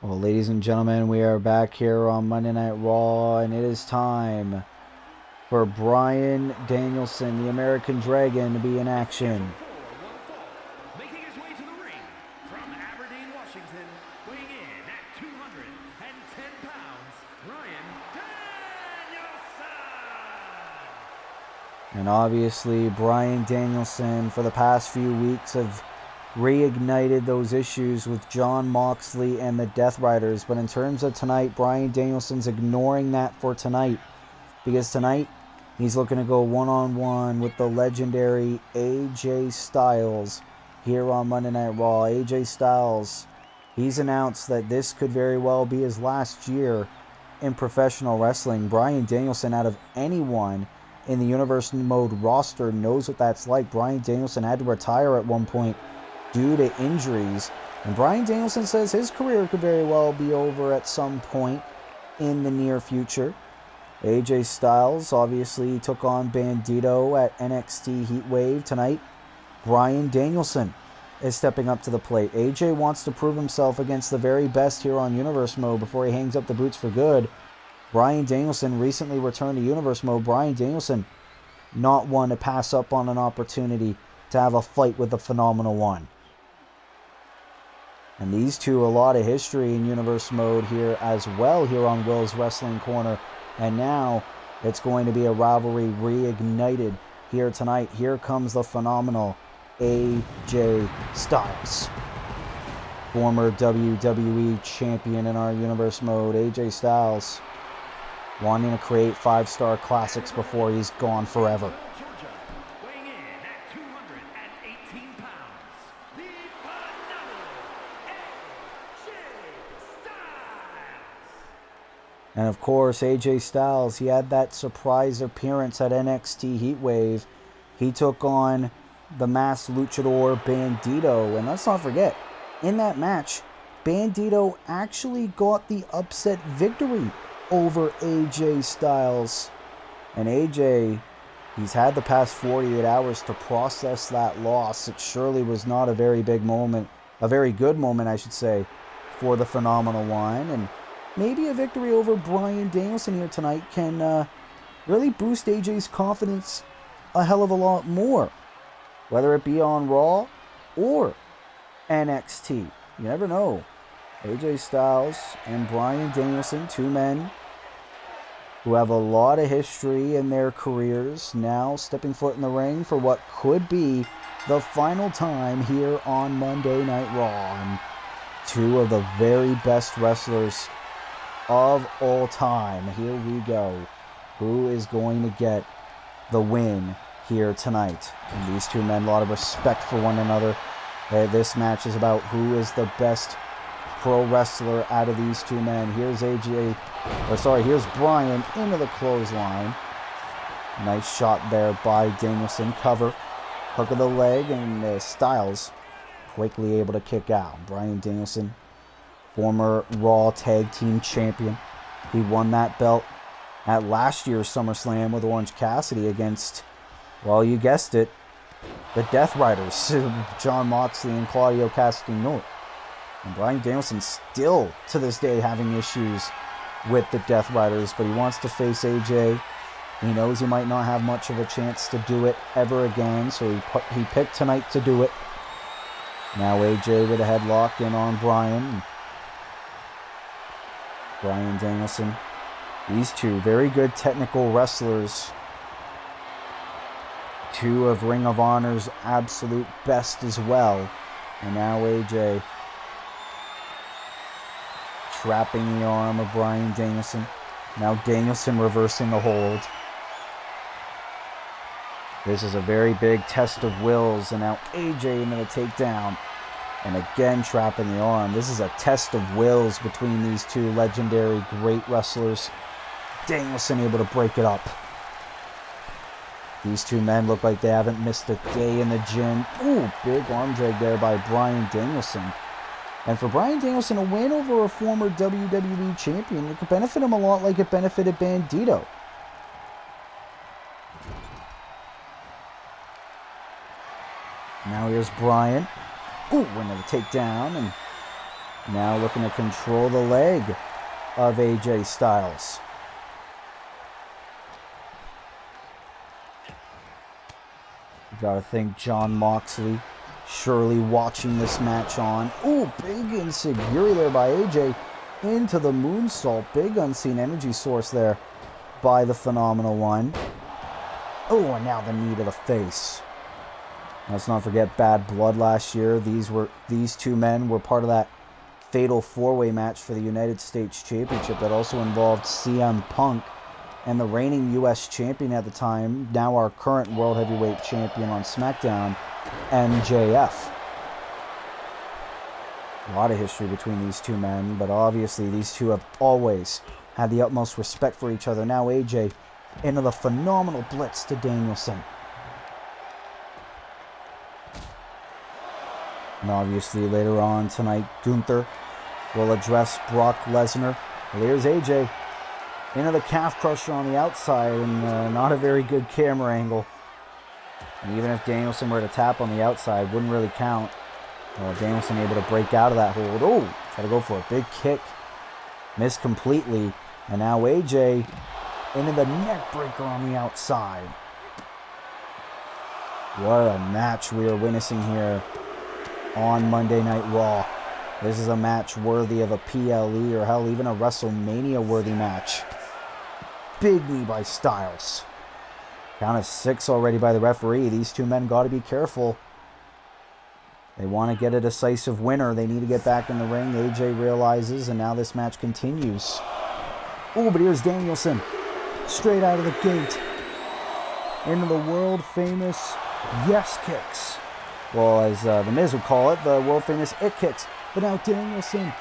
Well, ladies and gentlemen, we are back here on Monday Night Raw, and it is time for Bryan Danielson, the American Dragon, to be in action. Making his way to the ring from Aberdeen, Washington, weighing in at 210 pounds, Bryan Danielson. And obviously, Bryan Danielson, for the past few weeks, have reignited those issues with Jon Moxley and the Death Riders. But in terms of tonight, Bryan Danielson's ignoring that for tonight. Because tonight, he's looking to go one-on-one with the legendary AJ Styles here on Monday Night Raw. AJ Styles, he's announced that this could very well be his last year in professional wrestling. Bryan Danielson, out of anyone in the Universe Mode roster, knows what that's like. Bryan Danielson had to retire at one point due to injuries. And Bryan Danielson says his career could very well be over at some point in the near future. AJ Styles obviously took on Bandito at NXT Heatwave tonight. Bryan Danielson is stepping up to the plate. AJ wants to prove himself against the very best here on Universe Mode before he hangs up the boots for good. Bryan Danielson recently returned to Universe Mode. Bryan Danielson, not one to pass up on an opportunity to have a fight with the Phenomenal One. And these two, a lot of history in Universe Mode here as well here on Will's Wrestling Corner. And now it's going to be a rivalry reignited here tonight. Here comes the phenomenal AJ Styles, former WWE champion in our Universe Mode. AJ Styles wanting to create 5-star classics before he's gone forever. Georgia, weighing in at 218 pounds, the phenomenal AJ Styles. And of course, AJ Styles, he had that surprise appearance at NXT Heatwave. He took on the masked luchador Bandito. And let's not forget, in that match, Bandito actually got the upset victory over AJ Styles. And AJ, he's had the past 48 hours to process that loss. It surely was not a very big moment, a very good moment, I should say, for the Phenomenal One. And maybe a victory over Bryan Danielson here tonight can really boost AJ's confidence a hell of a lot more, whether it be on Raw or NXT. You never know. AJ Styles and Bryan Danielson, two men who have a lot of history in their careers, now stepping foot in the ring for what could be the final time here on Monday Night Raw. And two of the very best wrestlers of all time. Here we go. Who is going to get the win here tonight? And these two men, a lot of respect for one another. This match is about who is the best pro wrestler out of these two men. Here's here's Bryan into the clothesline. Nice shot there by Danielson. Cover. Hook of the leg, and Styles quickly able to kick out. Bryan Danielson, former Raw Tag Team Champion. He won that belt at last year's SummerSlam with Orange Cassidy against, well, you guessed it, the Death Riders, Jon Moxley and Claudio Castagnoli. And Bryan Danielson still, to this day, having issues with the Death Riders, but he wants to face AJ. He knows he might not have much of a chance to do it ever again, so he picked tonight to do it. Now AJ with a headlock in on Bryan. Bryan Danielson. These two, very good technical wrestlers. Two of Ring of Honor's absolute best as well. And now AJ trapping the arm of Bryan Danielson. Now Danielson reversing the hold. This is a very big test of wills, and now AJ into the takedown. And again trapping the arm. This is a test of wills between these two legendary great wrestlers. Danielson able to break it up. These two men look like they haven't missed a day in the gym. Ooh, big arm drag there by Bryan Danielson. And for Bryan Danielson, a win over a former WWE champion, it could benefit him a lot like it benefited Bandito. Now here's Bryan. Ooh, another takedown. And now looking to control the leg of AJ Styles. You gotta think Jon Moxley surely watching this match on. Ooh, big insecurity there by AJ into the moonsault. Big unseen energy source there by the Phenomenal One. Oh, and now the knee to the face. Let's not forget Bad Blood last year. These two men were part of that fatal four-way match for the United States Championship that also involved CM Punk and the reigning U.S. champion at the time, now our current World Heavyweight Champion on SmackDown, MJF. A lot of history between these two men, but obviously these two have always had the utmost respect for each other. Now AJ into the phenomenal blitz to Danielson. And obviously later on tonight, Gunther will address Brock Lesnar. Well, here's AJ into the calf crusher on the outside, and not a very good camera angle. And even if Danielson were to tap on the outside, wouldn't really count. Well, Danielson able to break out of that hold. Oh, try to go for a big kick. Missed completely. And now AJ into the neck breaker on the outside. What a match we are witnessing here on Monday Night Raw. This is a match worthy of a PLE or hell, even a WrestleMania worthy match. Big knee by Styles. Count of 6 already by the referee. These two men got to be careful. They want to get a decisive winner. They need to get back in the ring. AJ realizes, and now this match continues. Oh, but here's Danielson. Straight out of the gate. Into the world famous yes kicks. Well, as the Miz would call it, the world famous it kicks. But now Danielson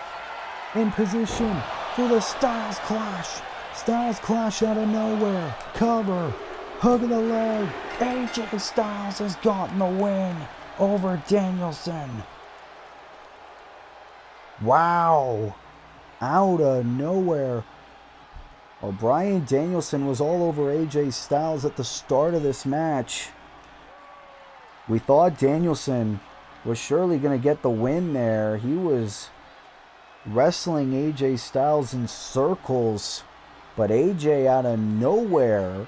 in position for the Styles Clash. Styles Clash out of nowhere. Cover. Hook of the leg. AJ Styles has gotten the win over Danielson. Wow. Out of nowhere. Well, Bryan Danielson was all over AJ Styles at the start of this match. We thought Danielson was surely going to get the win there. He was wrestling AJ Styles in circles, but AJ out of nowhere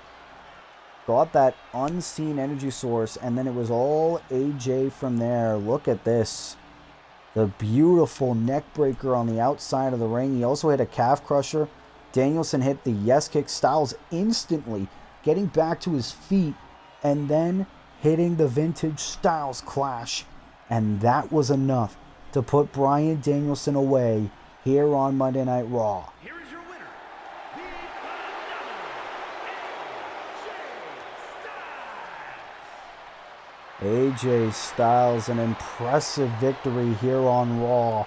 got that unseen energy source, and then it was all AJ from there. Look at this. The beautiful neck breaker on the outside of the ring. He also hit a calf crusher. Danielson hit the yes kick. Styles instantly getting back to his feet and then hitting the vintage Styles Clash. And that was enough to put Bryan Danielson away here on Monday Night Raw. Here is your winner, the AJ Styles, an impressive victory here on Raw.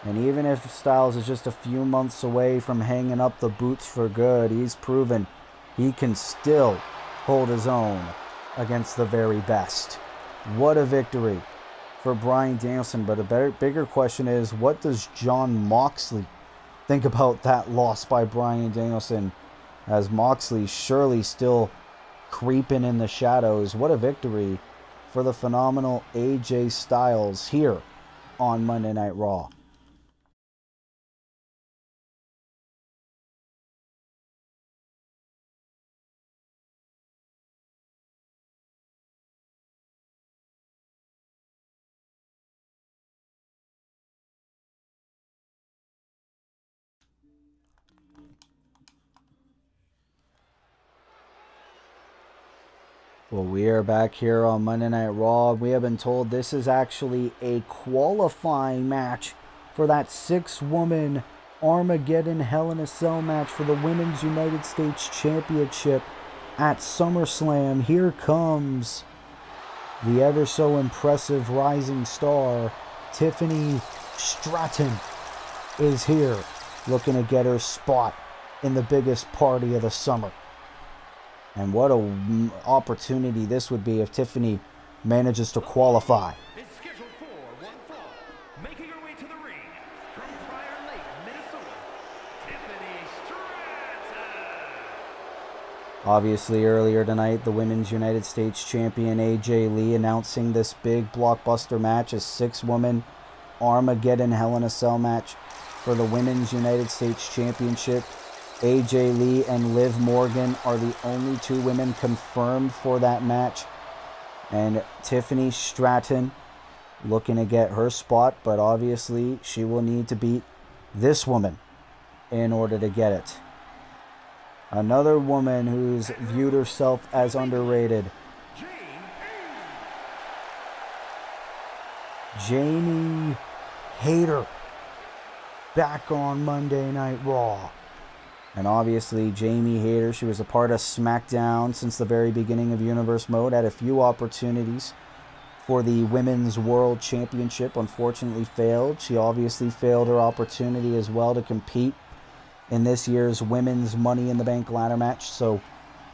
And even if Styles is just a few months away from hanging up the boots for good, he's proven he can still hold his own against the very best. What a victory for Bryan Danielson. But a bigger question is, what does Jon Moxley think about that loss by Bryan Danielson? As Moxley surely still creeping in the shadows. What a victory for the phenomenal AJ Styles here on Monday Night Raw. Well, we are back here on Monday Night Raw. We have been told this is actually a qualifying match for that 6-woman Armageddon Hell in a Cell match for the Women's United States Championship at SummerSlam. Here comes the ever so impressive rising star, Tiffany Stratton, is here looking to get her spot in the biggest party of the summer. And what an opportunity this would be if Tiffany manages to qualify. is scheduled for one fall. Making her way to the ring from Prior Lake, Minnesota, Tiffany Stratton. Obviously, earlier tonight, the Women's United States Champion AJ Lee announcing this big blockbuster match, a 6-woman Armageddon Hell in a Cell match for the Women's United States Championship. AJ Lee and Liv Morgan are the only 2 women confirmed for that match. And Tiffany Stratton looking to get her spot, but obviously she will need to beat this woman in order to get it. Another woman who's viewed herself as underrated. Jamie Hayter back on Monday Night Raw. And obviously, Jamie Hayter, she was a part of SmackDown since the very beginning of Universe Mode. Had a few opportunities for the Women's World Championship. Unfortunately failed. She obviously failed her opportunity as well to compete in this year's Women's Money in the Bank ladder match. So,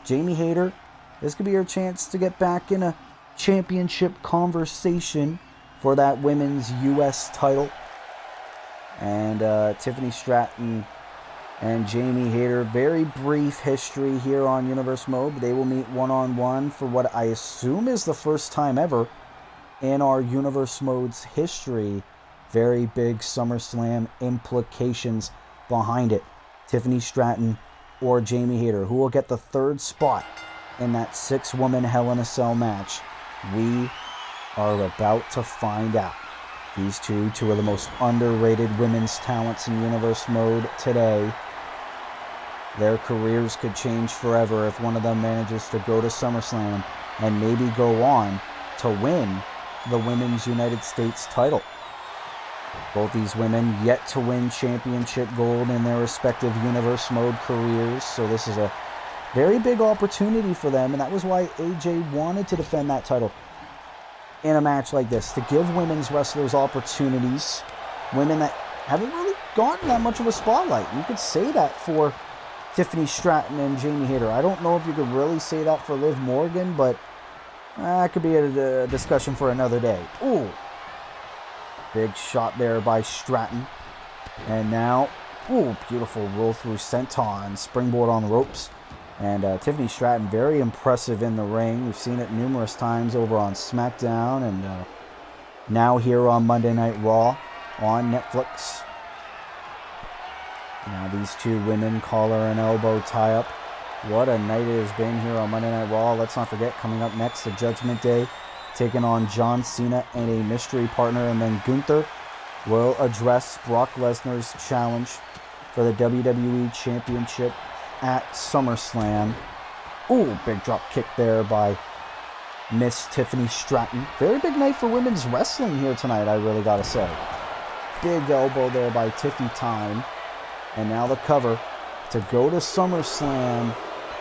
Jamie Hayter, this could be her chance to get back in a championship conversation for that Women's U.S. title. And Tiffany Stratton and Jamie Hayter, very brief history here on Universe Mode. They will meet one-on-one for what I assume is the first time ever in our Universe Mode's history. Very big SummerSlam implications behind it. Tiffany Stratton or Jamie Hayter, who will get the third spot in that 6-woman Hell in a Cell match. We are about to find out. These two of the most underrated women's talents in Universe Mode today. Their careers could change forever if one of them manages to go to SummerSlam and maybe go on to win the Women's United States title. Both these women yet to win championship gold in their respective Universe Mode careers, so this is a very big opportunity for them, and that was why AJ wanted to defend that title in a match like this, to give women's wrestlers opportunities, women that haven't really gotten that much of a spotlight. You could say that for Tiffany Stratton and Jamie Hayter. I don't know if you could really say that for Liv Morgan, but that could be a discussion for another day. Ooh. Big shot there by Stratton. And now, ooh, beautiful roll through senton, springboard on the ropes. And Tiffany Stratton, very impressive in the ring. We've seen it numerous times over on SmackDown and now here on Monday Night Raw on Netflix. Now these two women, collar and elbow tie-up. What a night it has been here on Monday Night Raw. Let's not forget, coming up next, the Judgment Day, taking on John Cena and a mystery partner. And then Gunther will address Brock Lesnar's challenge for the WWE Championship at SummerSlam. Ooh, big drop kick there by Miss Tiffany Stratton. Very big night for women's wrestling here tonight, I really gotta say. Big elbow there by Tiffy Time. And now the cover to go to SummerSlam.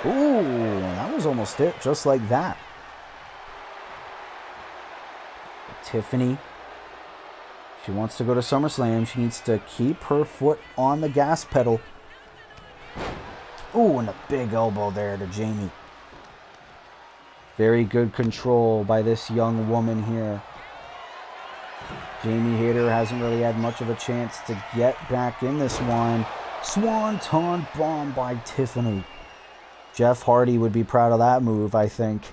Ooh, that was almost it, just like that. Tiffany, she wants to go to SummerSlam. She needs to keep her foot on the gas pedal. Ooh, and a big elbow there to Jamie. Very good control by this young woman here. Jamie Hayter hasn't really had much of a chance to get back in this one. Swanton bomb by Tiffany. Jeff Hardy would be proud of that move, I think.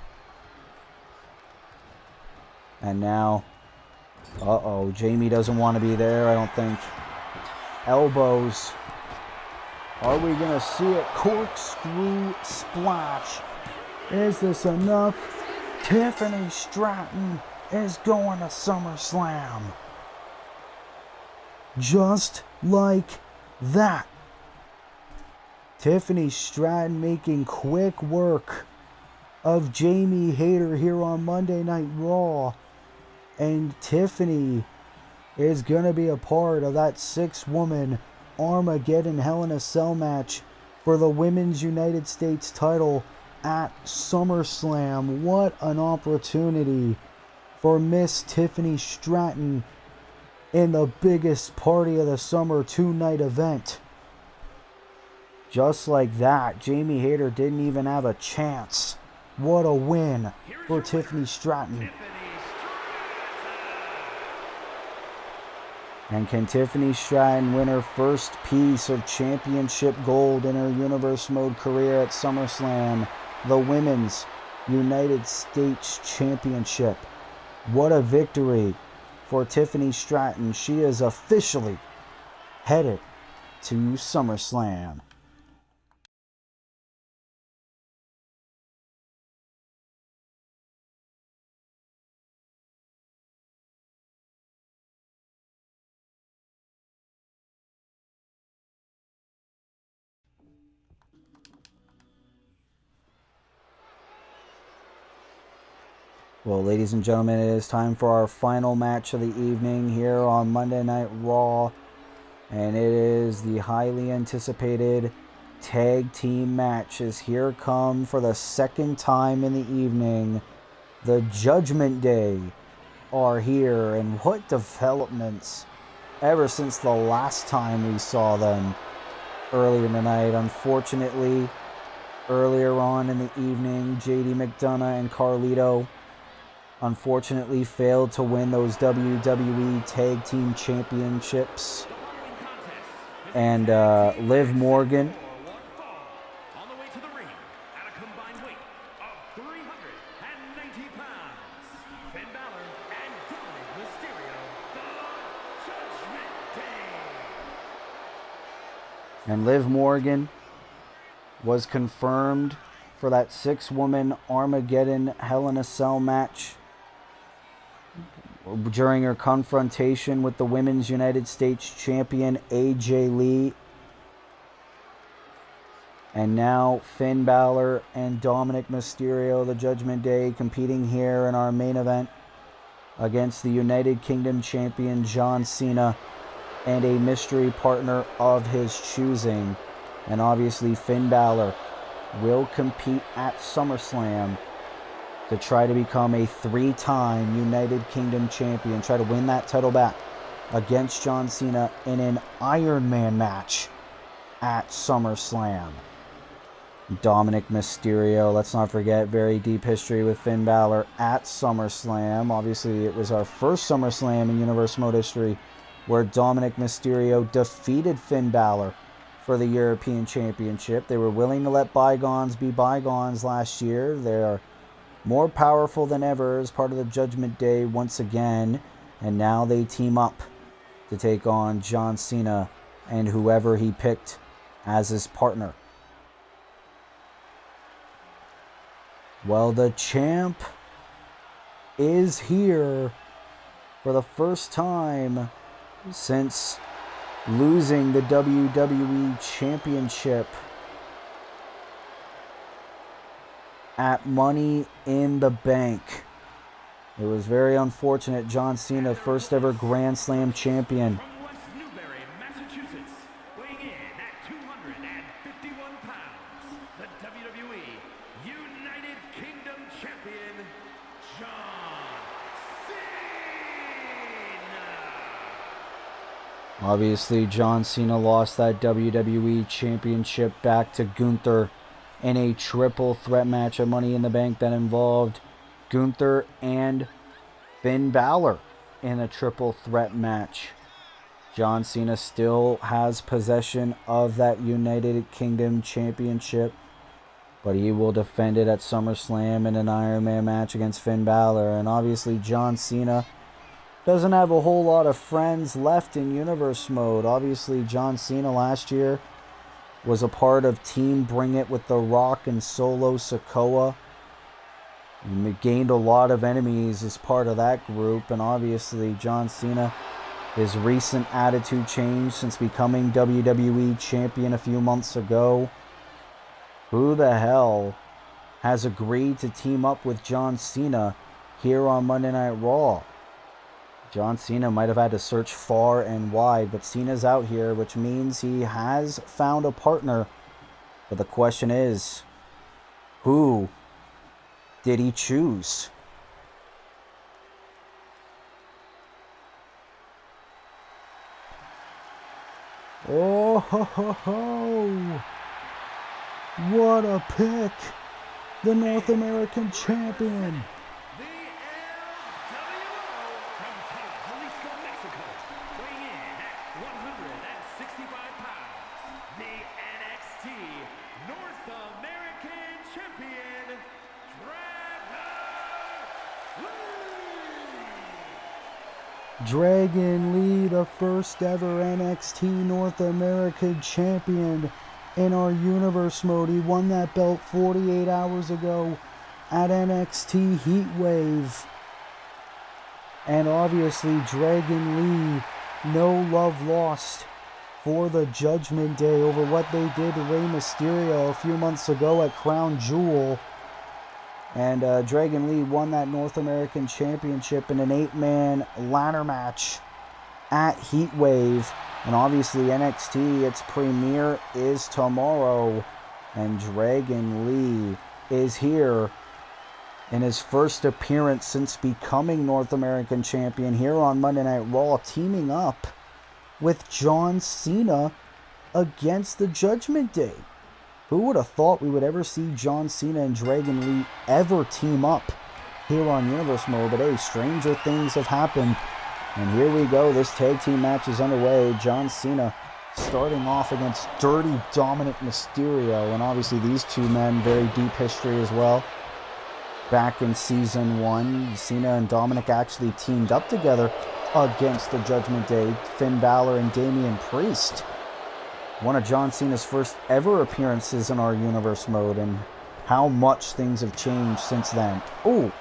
And now, Jamie doesn't want to be there, I don't think. Elbows. Are we going to see it? Corkscrew splash. Is this enough? Tiffany Stratton is going to SummerSlam. Just like that. Tiffany Stratton making quick work of Jamie Hayter here on Monday Night Raw. And Tiffany is going to be a part of that 6-woman Armageddon Hell in a Cell match for the Women's United States title at SummerSlam. What an opportunity for Miss Tiffany Stratton in the biggest party of the summer 2-night event. Just like that, Jamie Hayter didn't even have a chance. What a win for Tiffany Stratton. And can Tiffany Stratton win her first piece of championship gold in her Universe Mode career at SummerSlam, the Women's United States Championship? What a victory for Tiffany Stratton. She is officially headed to SummerSlam. Well, ladies and gentlemen, it is time for our final match of the evening here on Monday Night Raw. And it is the highly anticipated tag team match. As here come for the second time in the evening, the Judgment Day are here. And what developments ever since the last time we saw them earlier tonight. Unfortunately, earlier on in the evening, JD McDonough and Carlito unfortunately failed to win those WWE Tag Team Championships. And Liv Morgan on the way to the ring at a combined weight of 390 pounds. Finn Balor and Dominic Mysterio, the Judgment Day. and Liv Morgan was confirmed for that 6-woman Armageddon Hell in a Cell match during her confrontation with the Women's United States Champion AJ Lee. And now Finn Balor and Dominic Mysterio, the Judgment Day, competing here in our main event against the United Kingdom Champion John Cena and a mystery partner of his choosing. And obviously Finn Balor will compete at SummerSlam to try to become a 3-time United Kingdom champion, try to win that title back against John Cena in an Iron Man match at SummerSlam. Dominic Mysterio, let's not forget, very deep history with Finn Balor at SummerSlam. Obviously, it was our first SummerSlam in Universe Mode history where Dominic Mysterio defeated Finn Balor for the European Championship. They were willing to let bygones be bygones last year. They are more powerful than ever as part of the Judgment Day once again. And now they team up to take on John Cena and whoever he picked as his partner. Well, the champ is here for the first time since losing the WWE Championship at Money in the Bank. It was very unfortunate. John Cena, first ever Grand Slam champion. From West Newbury, Massachusetts, weighing in at 251 pounds, the WWE United Kingdom Champion, John Cena. Obviously, John Cena lost that WWE Championship back to Gunther in a triple threat match at Money in the Bank that involved Gunther and Finn Balor in a triple threat match. John Cena still has possession of that United Kingdom Championship, but he will defend it at SummerSlam in an Iron Man match against Finn Balor. And obviously John Cena doesn't have a whole lot of friends left in Universe Mode. Obviously John Cena last year was a part of Team Bring It with The Rock and Solo Sikoa. He gained a lot of enemies as part of that group. And obviously John Cena, his recent attitude change since becoming WWE Champion a few months ago. Who the hell has agreed to team up with John Cena here on Monday Night Raw? John Cena might have had to search far and wide, but Cena's out here, which means he has found a partner. But the question is, who did he choose? Oh, ho, ho, ho. What a pick! The North American Champion! The LWO from Jalisco, Mexico, weighing in at 165 pounds, the NXT North American Champion, Dragon Lee, the first ever NXT North American Champion in our Universe Mode. He won that belt 48 hours ago at NXT Heatwave. And obviously Dragon Lee, no love lost for the Judgment Day over what they did to Rey Mysterio a few months ago at Crown Jewel. And Dragon Lee won that North American Championship in an 8-man ladder match at Heatwave. And obviously NXT, its premiere is tomorrow. And Dragon Lee is here in his first appearance since becoming North American Champion here on Monday Night Raw, teaming up with John Cena against the Judgment Day. Who would have thought we would ever see John Cena and Dragon Lee ever team up here on Universe Mode? But hey, stranger things have happened. And here we go. This tag team match is underway. John Cena starting off against Dirty Dominic Mysterio. And obviously these two men, very deep history as well. Back in Season 1, Cena and Dominic actually teamed up together against the Judgment Day. Finn Balor and Damian Priest. One of John Cena's first ever appearances in our Universe Mode, and how much things have changed since then. Oh,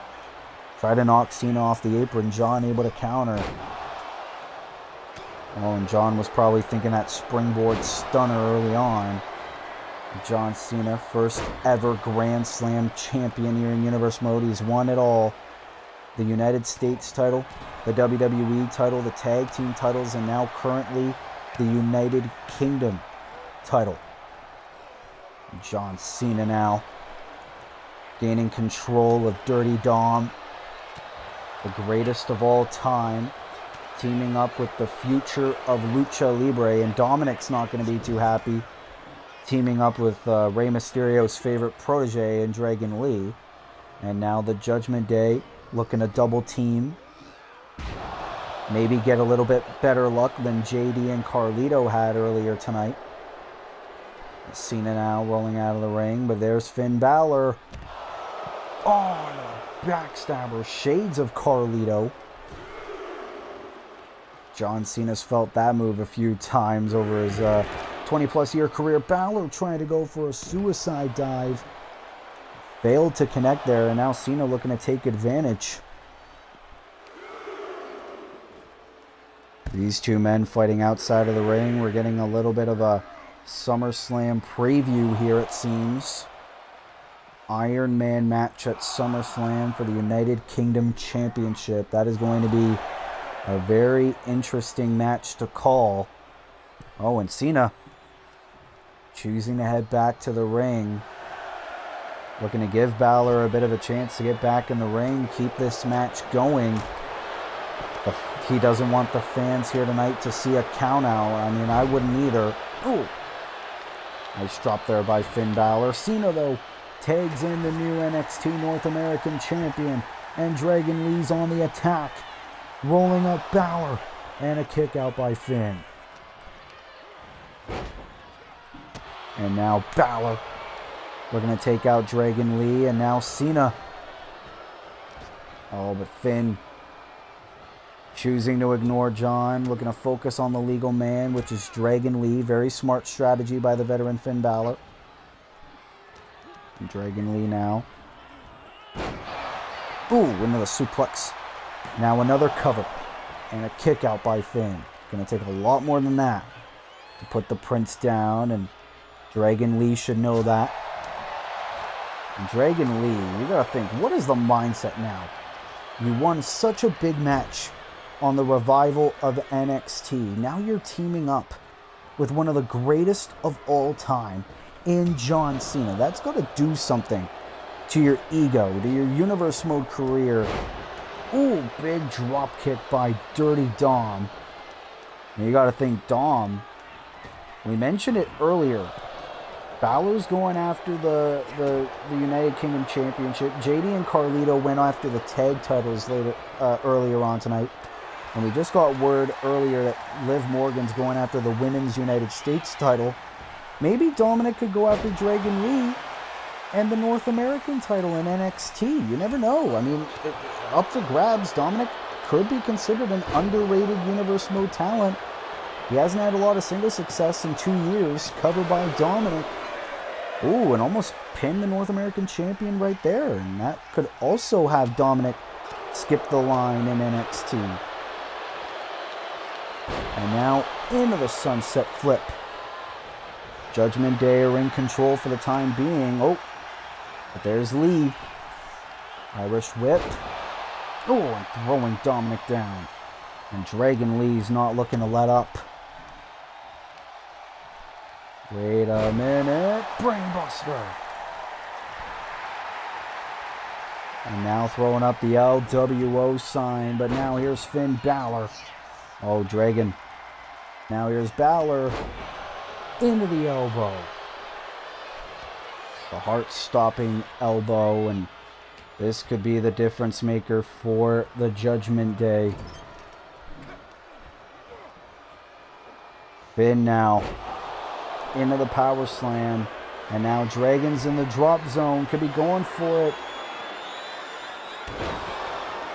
try to knock Cena off the apron. John able to counter. Oh, and John was probably thinking that springboard stunner early on. John Cena, first ever Grand Slam champion here in Universe Mode. He's won it all. The United States title, the WWE title, the tag team titles, and now currently the United Kingdom title. John Cena now gaining control of Dirty Dom, the greatest of all time, teaming up with the future of Lucha Libre. And Dominic's not going to be too happy, teaming up with Rey Mysterio's favorite protege and Dragon Lee. And now the Judgment Day looking to double team, maybe get a little bit better luck than JD and Carlito had earlier tonight. Cena now rolling out of the ring, but there's Finn Balor. Oh, and a backstabber, shades of Carlito. John Cena's felt that move a few times over his 20-plus year career. Balor trying to go for a suicide dive. Failed to connect there, and now Cena looking to take advantage. These two men fighting outside of the ring. We're getting a little bit of a SummerSlam preview here, it seems. Iron Man match at SummerSlam for the United Kingdom Championship. That is going to be a very interesting match to call. Oh, and Cena choosing to head back to the ring. Looking to give Balor a bit of a chance to get back in the ring, keep this match going. He doesn't want the fans here tonight to see a count out. I mean, I wouldn't either. Oh, nice drop there by Finn Balor. Cena, though, tags in the new NXT North American Champion. And Dragon Lee's on the attack. Rolling up Balor. And a kick out by Finn. And now Balor looking to take out Dragon Lee. And now Cena. Oh, but Finn choosing to ignore John, looking to focus on the legal man, which is Dragon Lee. Very smart strategy by the veteran Finn Balor. And Dragon Lee now. Ooh, another suplex. Now another cover. And a kick out by Finn. Gonna take a lot more than that to put the Prince down, and Dragon Lee should know that. And Dragon Lee, you gotta think, what is the mindset now? You won such a big match on the revival of NXT. Now you're teaming up with one of the greatest of all time in John Cena. That's got to do something to your ego, to your Universe Mode career. Ooh, big drop kick by Dirty Dom. And you got to think Dom, we mentioned it earlier, Balor's going after the United Kingdom Championship. JD and Carlito went after the tag titles earlier on tonight. And we just got word earlier that Liv Morgan's going after the Women's United States title. Maybe Dominic could go after Dragon Lee and the North American title in NXT. You never know. I mean, up for grabs. Dominic could be considered an underrated Universe Mode talent. He hasn't had a lot of single success in 2 years. Covered by Dominic. Ooh, and almost pinned the North American champion right there. And that could also have Dominic skip the line in NXT. And now into the sunset flip. Judgment Day are in control for the time being. Oh, but there's Lee. Irish whip. Oh, and throwing Dominic down. And Dragon Lee's not looking to let up. Wait a minute. Brainbuster. And now throwing up the LWO sign. But now here's Finn Balor. Oh, Dragon. Now here's Balor. Into the elbow. The heart-stopping elbow. And this could be the difference maker for the Judgment Day. Finn now into the power slam. And now Dragon's in the drop zone. Could be going for it.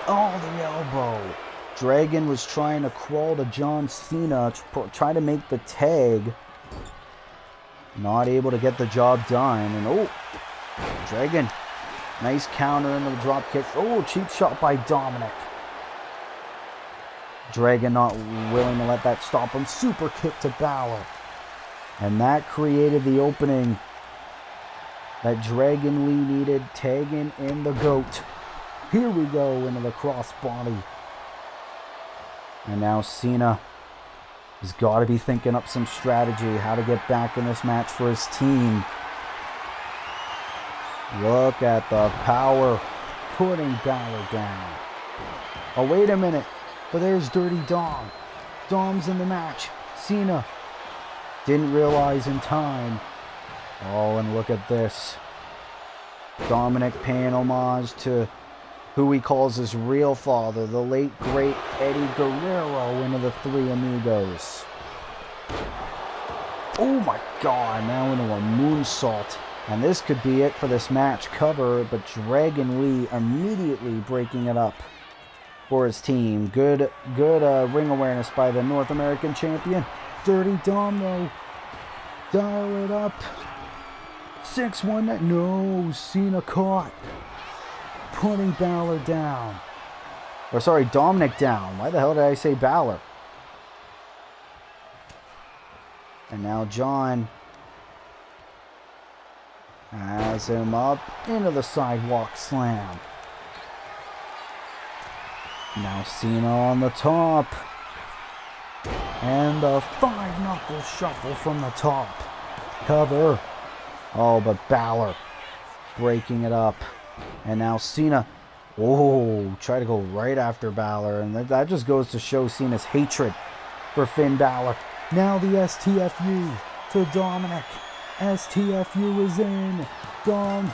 Oh, the elbow. Dragon was trying to crawl to John Cena, try to make the tag. Not able to get the job done. And oh, Dragon. Nice counter into the drop kick. Oh, cheap shot by Dominic. Dragon not willing to let that stop him. Super kick to Balor. And that created the opening that Dragon Lee needed, tagging in the GOAT. Here we go into the crossbody. And now Cena has got to be thinking up some strategy, how to get back in this match for his team. Look at the power, putting Balor down. Oh, wait a minute. But there's Dirty Dom. Dom's in the match. Cena didn't realize in time. Oh, and look at this. Dominic paying homage to who he calls his real father, the late, great Eddie Guerrero, into the Three Amigos. Oh my God, now into a moonsault. And this could be it for this match cover, but Dragon Lee immediately breaking it up for his team. Good ring awareness by the North American champion. Dirty Dom, though. Dial it up. 6-1. No, Cena caught. Putting Balor down. Or sorry, Dominic down. Why the hell did I say Balor? And now John has him up into the sidewalk slam. Now Cena on the top. And the 5-knuckle shuffle from the top. Cover. Oh, but Balor breaking it up. And now Cena. Oh, try to go right after Balor. And that just goes to show Cena's hatred for Finn Balor. Now the STFU to Dominic. STFU is in. Dom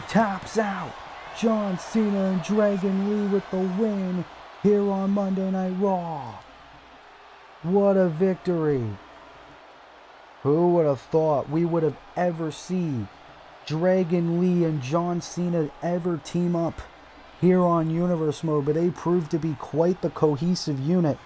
taps out. John Cena and Dragon Lee with the win here on Monday Night Raw. What a victory. Who would have thought we would have ever seen Dragon Lee and John Cena ever team up here on Universe Mode, but they proved to be quite the cohesive unit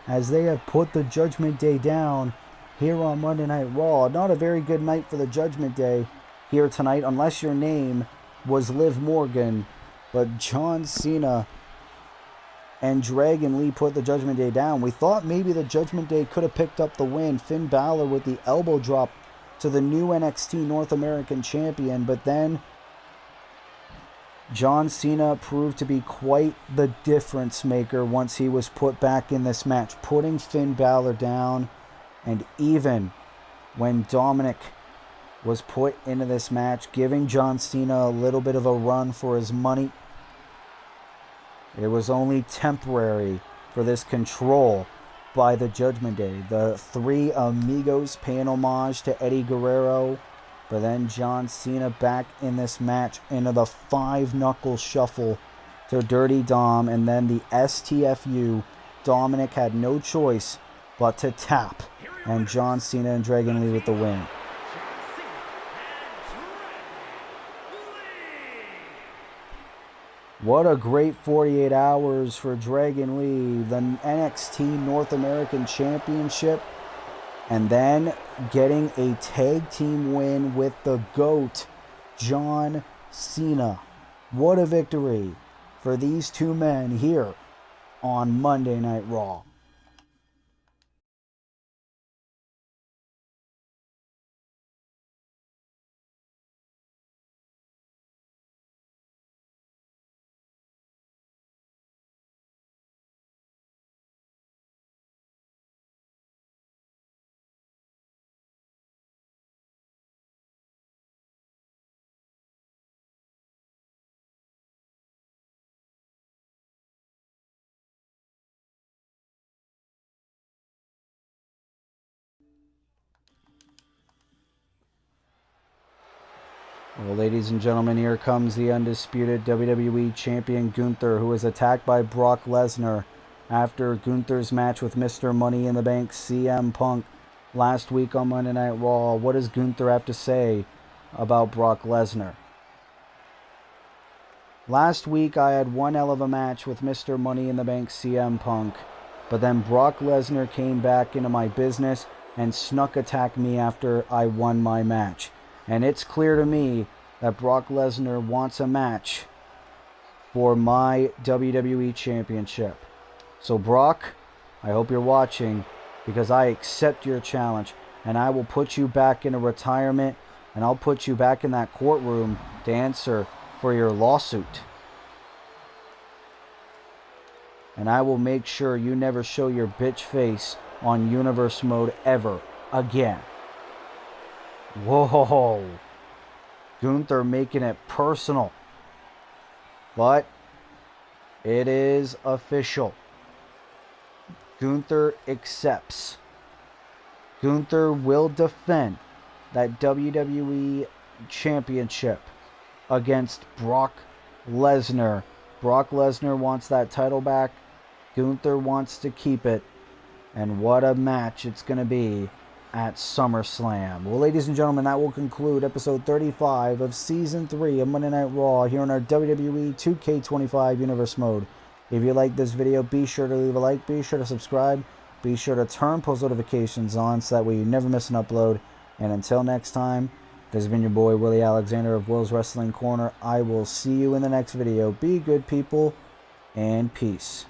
as they have put the Judgment Day down here on Monday Night Raw. Not a very good night for the Judgment Day here tonight, unless your name was Liv Morgan, but John Cena and Dragon Lee put the Judgment Day down. We thought maybe the Judgment Day could have picked up the win. Finn Balor with the elbow drop to the new NXT North American Champion, but then John Cena proved to be quite the difference maker once he was put back in this match, putting Finn Balor down. And even when Dominic was put into this match, giving John Cena a little bit of a run for his money, it was only temporary for this control by the Judgment Day. The Three Amigos paying homage to Eddie Guerrero, but then John Cena back in this match into the 5-knuckle shuffle to Dirty Dom, and then the STFU. Dominic had no choice but to tap, and John Cena and Dragon Lee with the win. What a great 48 hours for Dragon Lee, the NXT North American Championship, and then getting a tag team win with the GOAT, John Cena. What a victory for these two men here on Monday Night Raw. Well, ladies and gentlemen, here comes the undisputed WWE Champion Gunther, who is attacked by Brock Lesnar after Gunther's match with Mr. Money in the Bank CM Punk last week on Monday Night Raw. What does Gunther have to say about Brock Lesnar? Last week, I had one hell of a match with Mr. Money in the Bank CM Punk, but then Brock Lesnar came back into my business and snuck attacked me after I won my match. And it's clear to me that Brock Lesnar wants a match for my WWE Championship. So Brock, I hope you're watching, because I accept your challenge, and I will put you back into retirement, and I'll put you back in that courtroom to answer for your lawsuit. And I will make sure you never show your bitch face on Universe Mode ever again. Whoa. Gunther making it personal. But it is official. Gunther accepts. Gunther will defend that WWE Championship against Brock Lesnar. Brock Lesnar wants that title back. Gunther wants to keep it. And what a match it's going to be at SummerSlam. Well, ladies and gentlemen, that will conclude episode 35 of Season 3 of Monday Night Raw here on our WWE 2K25 Universe Mode. If you like this video, be sure to leave a like, be sure to subscribe, be sure to turn post notifications on so that way you never miss an upload. And until next time, this has been your boy, Willie Alexander of Will's Wrestling Corner. I will see you in the next video. Be good, people, and peace.